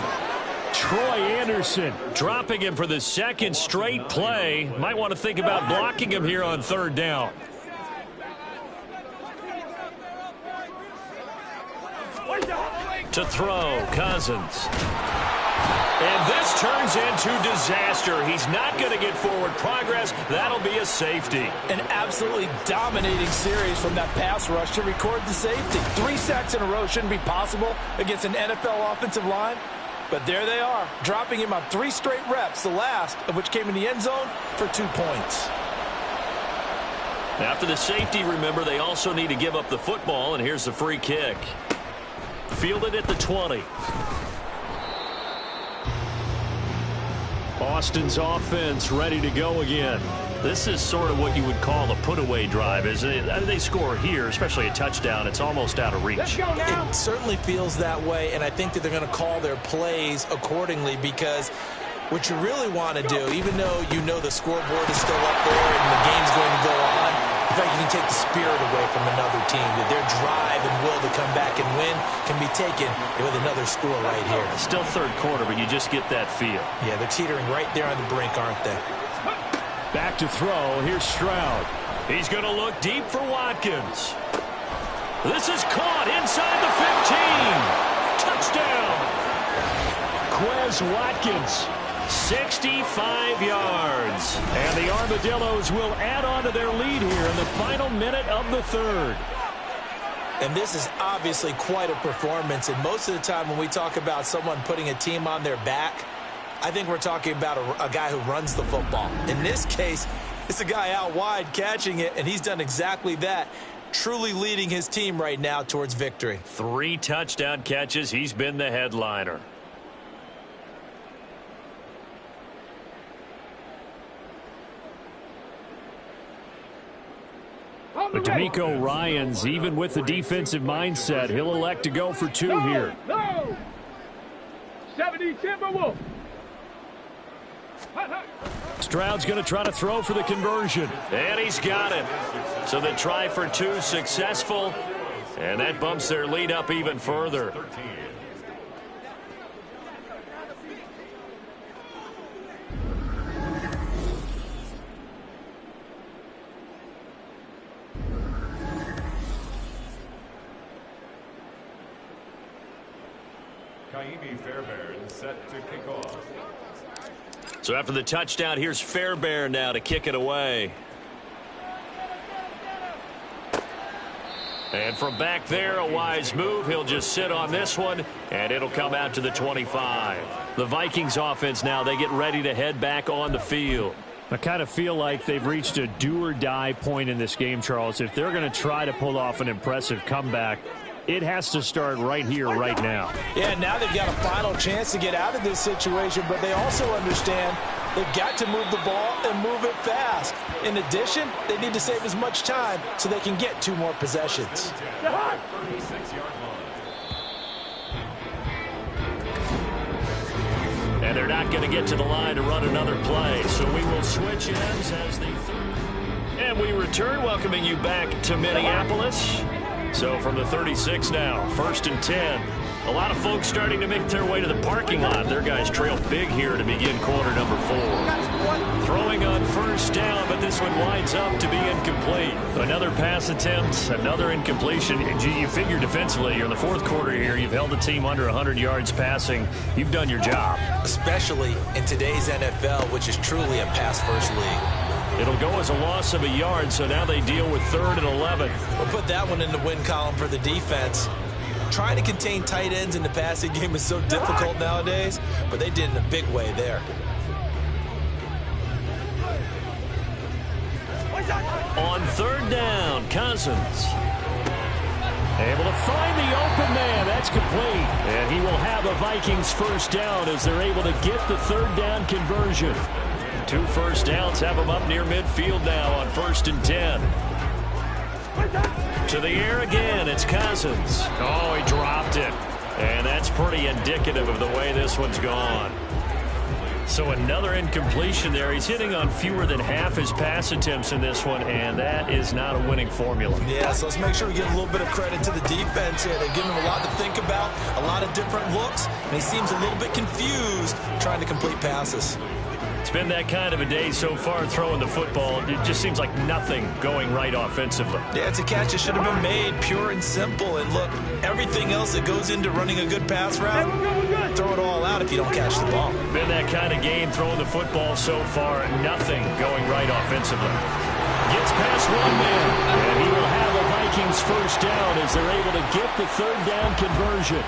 Troy Anderson dropping him for the 2nd straight play. Might want to think about blocking him here on 3rd down. To throw, Cousins. And this turns into disaster. He's not going to get forward progress. That'll be a safety. An absolutely dominating series from that pass rush to record the safety. 3 sacks in a row shouldn't be possible against an NFL offensive line. But there they are, dropping him on 3 straight reps, the last of which came in the end zone for 2 points. After the safety, remember, they also need to give up the football, and here's the free kick. Fielded at the 20. Austin's offense ready to go again. This is sort of what you would call a put-away drive, isn't it? They score here, especially a touchdown. It's almost out of reach. It certainly feels that way, and I think that they're going to call their plays accordingly because what you really want to do, even though you know the scoreboard is still up there and the game's going to go on, in fact, you can take the spirit away from another team. That their drive and will to come back and win can be taken with another score right here. Still 3rd quarter, but you just get that feel. Yeah, they're teetering right there on the brink, aren't they? Back to throw. Here's Stroud. He's going to look deep for Watkins. This is caught inside the 15. Touchdown. Quez Watkins. 65 yards. And the Armadillos will add on to their lead here in the final minute of the 3rd. And this is obviously quite a performance. And most of the time when we talk about someone putting a team on their back, I think we're talking about a guy who runs the football. In this case, it's a guy out wide catching it, and he's done exactly that, truly leading his team right now towards victory. 3 touchdown catches. He's been the headliner. But D'Amico Ryans, even with the defensive mindset, he'll elect to go for 2 here. No! 70 Timberwolf. Stroud's going to try to throw for the conversion. And he's got it. So the try for 2 successful. And that bumps their lead up even further. Fairbairn set to kick off. So after the touchdown, here's Fairbairn now to kick it away. And from back there, a wise move. He'll just sit on this one, and it'll come out to the 25. The Vikings offense now, they get ready to head back on the field. I kind of feel like they've reached a do-or-die point in this game, Charles. If they're going to try to pull off an impressive comeback, it has to start right here, right now. Yeah, now they've got a final chance to get out of this situation, but they also understand they've got to move the ball and move it fast. In addition, they need to save as much time so they can get 2 more possessions. And they're not going to get to the line to run another play. So we will switch ends as the third. And we return, welcoming you back to Minneapolis. So from the 36 now, 1st and 10. A lot of folks starting to make their way to the parking lot. Their guys trail big here to begin quarter number 4. Throwing on 1st down, but this one winds up to be incomplete. Another pass attempt, another incompletion. You figure defensively, you're in the 4th quarter here. You've held the team under 100 yards passing. You've done your job. Especially in today's NFL, which is truly a pass-first league. It'll go as a loss of a yard, so now they deal with 3rd and 11. We'll put that one in the win column for the defense. Trying to contain tight ends in the passing game is so difficult nowadays, but they did in a big way there. On 3rd down, Cousins. Able to find the open man. That's complete. And he will have a Vikings 1st down as they're able to get the 3rd down conversion. 2 first downs have them up near midfield now on 1st and 10. To the air again, it's Cousins. Oh, he dropped it. And that's pretty indicative of the way this one's gone. So another incompletion there. He's hitting on fewer than half his pass attempts in this one, and that is not a winning formula. Yeah, so let's make sure we give a little bit of credit to the defense here. They're giving him a lot to think about, a lot of different looks, and he seems a little bit confused trying to complete passes. It's been that kind of a day so far throwing the football. It just seems like nothing going right offensively. Yeah, it's a catch that should have been made, pure and simple. And look, everything else that goes into running a good pass route, throw it all out if you don't catch the ball. Been that kind of game throwing the football so far. Nothing going right offensively. Gets past one man, and he will have a Vikings 1st down as they're able to get the 3rd down conversion.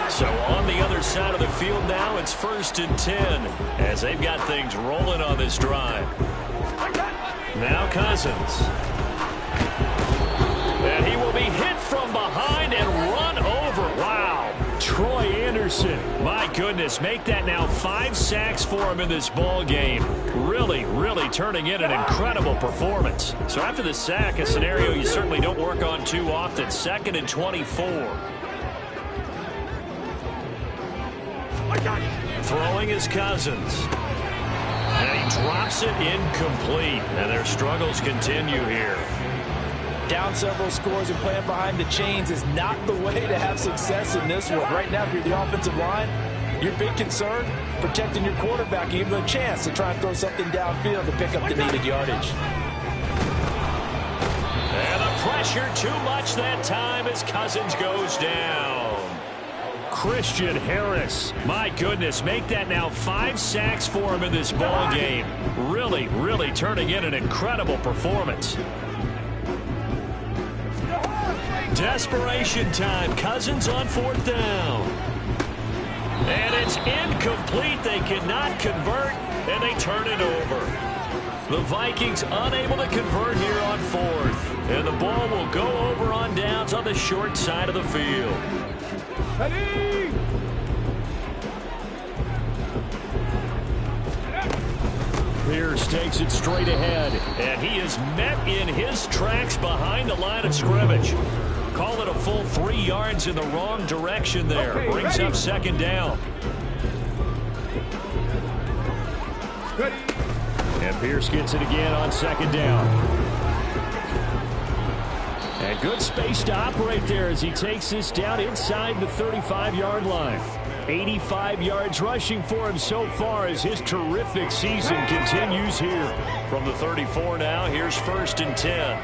So on the other side of the field now, it's 1st and 10 as they've got things rolling on this drive. Now Cousins. And he will be hit from behind and run over. Wow. Troy Anderson. My goodness, make that now 5 sacks for him in this ball game. Really, really turning in an incredible performance. So after the sack, a scenario you certainly don't work on too often. 2nd and 24. Throwing is Cousins. And he drops it incomplete. And their struggles continue here. Down several scores and playing behind the chains is not the way to have success in this one. Right now, if you're the offensive line, your big concern, protecting your quarterback, give him a chance to try and throw something downfield to pick up the needed yardage. And the pressure too much that time as Cousins goes down. Christian Harris, my goodness, make that now 5 sacks for him in this ball game. Really, really turning in an incredible performance. Desperation time. Cousins on 4th down. And it's incomplete. They cannot convert, and they turn it over. The Vikings unable to convert here on 4th. And the ball will go over on downs on the short side of the field. Ready! Pierce takes it straight ahead, and he is met in his tracks behind the line of scrimmage. Call it a full 3 yards in the wrong direction there. Okay, brings up 2nd down. Ready. And Pierce gets it again on 2nd down. And good space to operate there as he takes this down inside the 35-yard line. 85 yards rushing for him so far as his terrific season continues here. From the 34 now, here's 1st and 10.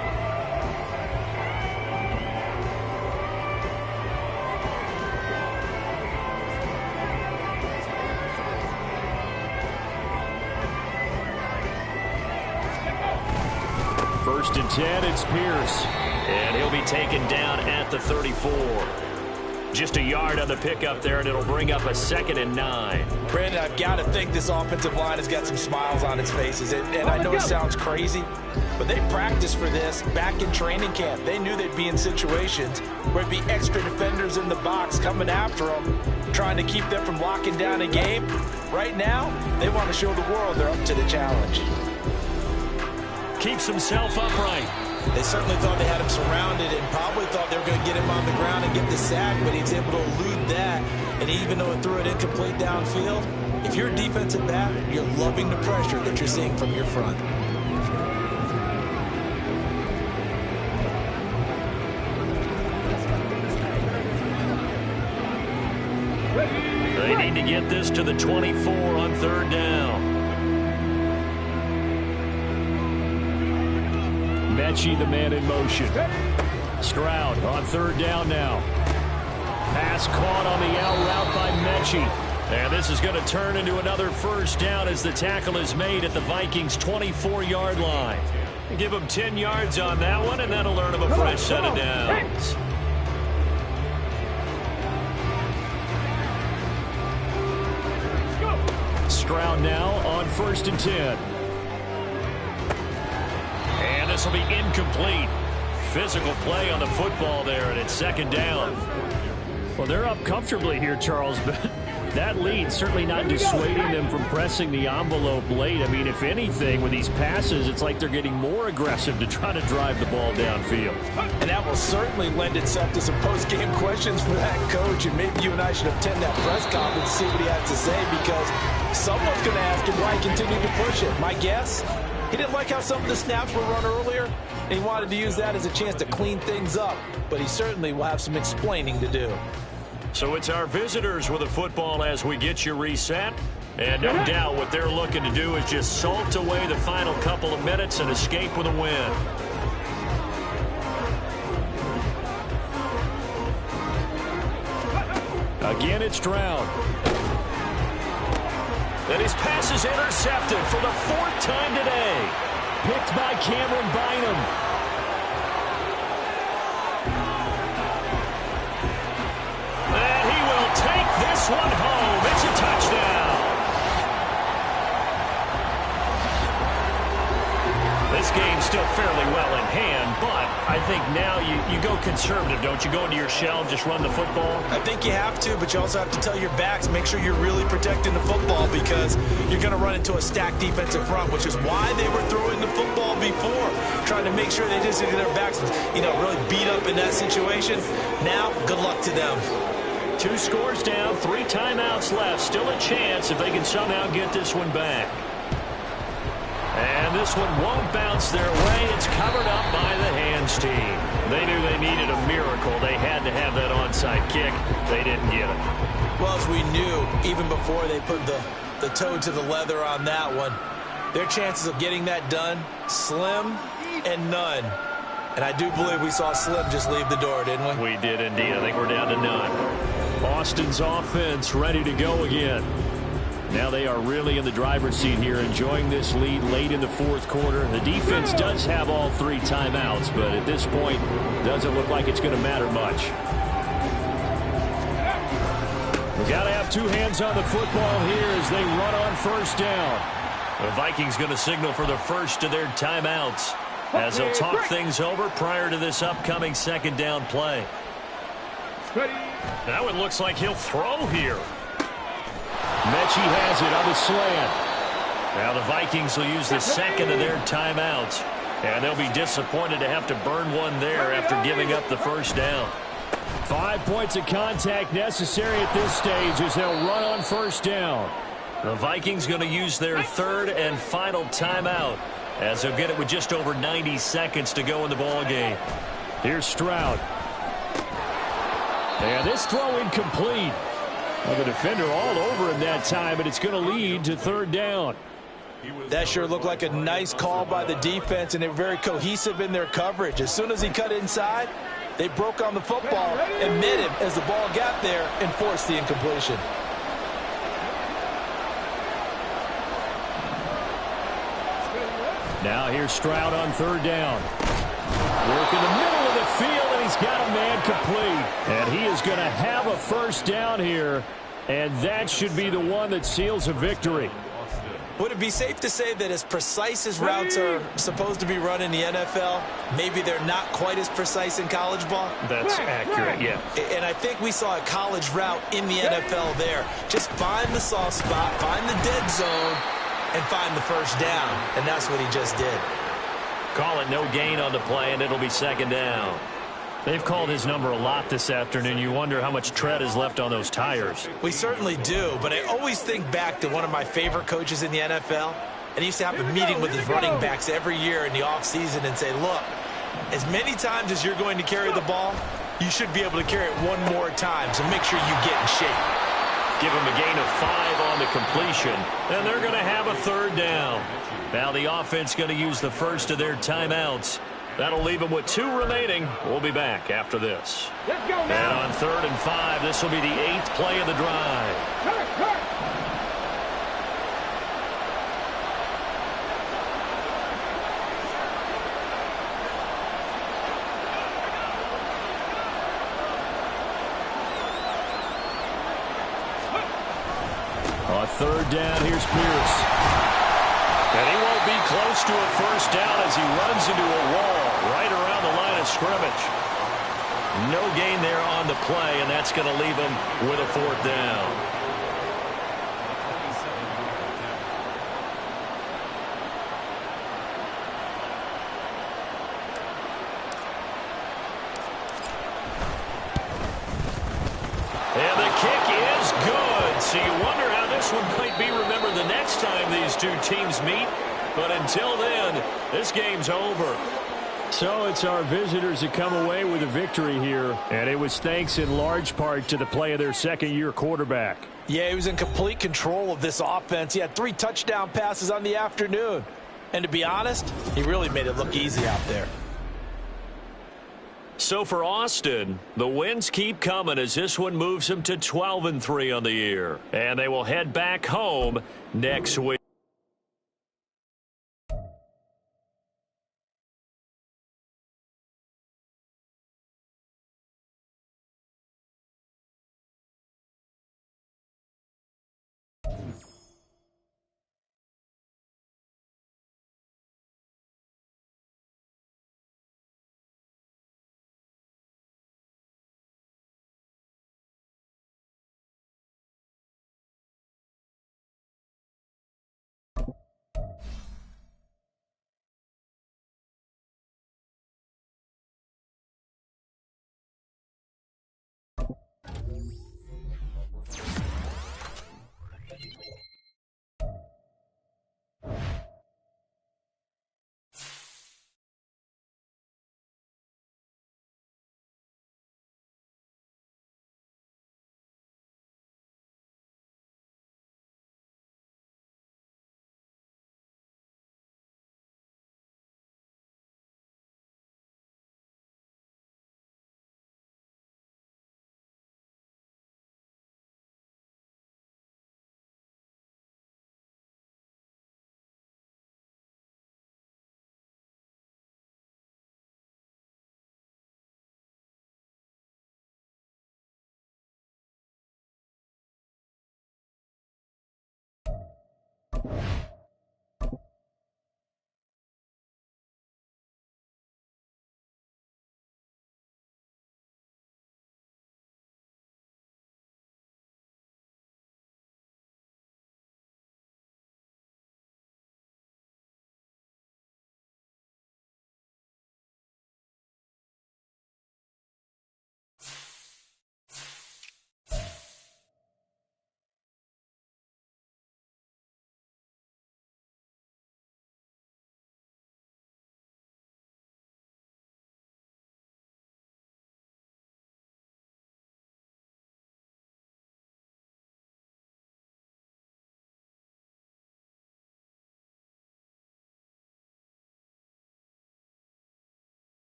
First and 10, it's Pierce. And he'll be taken down at the 34. Just a yard on the pickup there, and it'll bring up a 2nd and 9. Brandon, I've got to think this offensive line has got some smiles on its faces. And I know it sounds crazy, but they practiced for this back in training camp. They knew they'd be in situations where it'd be extra defenders in the box coming after them, trying to keep them from locking down a game. Right now, they want to show the world they're up to the challenge. Keeps himself upright. They certainly thought they had him surrounded and probably thought they were going to get him on the ground and get the sack, but he's able to elude that And even though it threw it incomplete downfield, if you're a defensive back, you're loving the pressure that you're seeing from your front. They need to get this to the 24 on third down. Mechie, the man in motion. Stroud on third down now. Pass caught on the out route by Mechie. And this is going to turn into another first down as the tackle is made at the Vikings' 24-yard line. Give them 10 yards on that one, and that'll earn them a fresh set of downs. Stroud now on 1st and 10. And this will be incomplete. Physical play on the football there, and it's 2nd down. Well, they're up comfortably here, Charles, but that lead certainly not dissuading them from pressing the envelope late. I mean, if anything, with these passes, it's like they're getting more aggressive to try to drive the ball downfield. And that will certainly lend itself to some post-game questions for that coach, and maybe you and I should attend that press conference to see what he has to say, because someone's going to ask him why he continued to push it. My guess, he didn't like how some of the snaps were run earlier, and he wanted to use that as a chance to clean things up, but he certainly will have some explaining to do. So it's our visitors with a football as we get you reset. And no doubt what they're looking to do is just salt away the final couple of minutes and escape with a win. Again, it's Stroud. And his pass is intercepted for the 4th time today. Picked by Cameron Bynum. And he will take this one home. It's a touchdown. This game's still fairly well in hand, but I think now you go conservative, don't you? Go into your shell, just run the football? I think you have to, but you also have to tell your backs, make sure you're really protecting the football, because you're going to run into a stacked defensive front, which is why they were throwing the football before, trying to make sure they just get their backs, really beat up in that situation. Now, good luck to them. 2 scores down, 3 timeouts left. Still a chance if they can somehow get this one back. And this one won't bounce their way. It's covered up by the hands team. They knew they needed a miracle. They had to have that onside kick. They didn't get it. Well, as we knew, even before they put the toe to the leather on that one, their chances of getting that done, slim and none. And I do believe we saw Slim just leave the door, didn't we? We did indeed. I think we're down to none. Austin's offense ready to go again. Now they are really in the driver's seat here, enjoying this lead late in the 4th quarter. The defense does have all 3 timeouts, but at this point, doesn't look like it's going to matter much. We've got to have 2 hands on the football here as they run on 1st down. The Vikings going to signal for the first of their timeouts as they'll talk things over prior to this upcoming 2nd down play. Now it looks like he'll throw here. Mechie has it on the slant. Now the Vikings will use the 2nd of their timeouts, and they'll be disappointed to have to burn one there after giving up the 1st down. 5 points of contact necessary at this stage as they'll run on 1st down. The Vikings going to use their 3rd and final timeout as they'll get it with just over 90 seconds to go in the ball game. Here's Stroud. And this throw incomplete. Well, the defender all over him that time, and it's going to lead to 3rd down. That sure looked like a nice call by the defense, and they were very cohesive in their coverage. As soon as he cut inside, they broke on the football and met him as the ball got there and forced the incompletion. Now here's Stroud on 3rd down. Work in the middle of the field, and he's got a man complete. And he is going to have a 1st down here, and that should be the one that seals a victory. Would it be safe to say that as precise as routes are supposed to be run in the NFL, maybe they're not quite as precise in college ball? That's accurate, yeah. And I think we saw a college route in the NFL there. Just find the soft spot, find the dead zone, and find the 1st down. And that's what he just did. Call it no gain on the play, and it'll be 2nd down. They've called his number a lot this afternoon. You wonder how much tread is left on those tires. We certainly do, but I always think back to one of my favorite coaches in the NFL, and he used to have a meeting with his running backs every year in the offseason and say, look, as many times as you're going to carry the ball, you should be able to carry it one more time, so make sure you get in shape. Give him a gain of 5 on the completion, and they're going to have a third down. Now the offense going to use the first of their timeouts. That'll leave them with 2 remaining. We'll be back after this. Let's go now. And on 3rd and 5, this will be the 8th play of the drive. Cut. On 3rd down, here's Pierce. And he won't be close to a first down as he runs into a wall right around the line of scrimmage. No gain there on the play, and that's going to leave him with a 4th down. And the kick is good. So you wonder how this one might be remembered the next time these two teams meet. But until then, this game's over. So it's our visitors that come away with a victory here. And it was thanks in large part to the play of their second-year quarterback. Yeah, he was in complete control of this offense. He had 3 touchdown passes on the afternoon. And to be honest, he really made it look easy out there. So for Austin, the wins keep coming as this one moves them to 12-3 on the year. And they will head back home next week.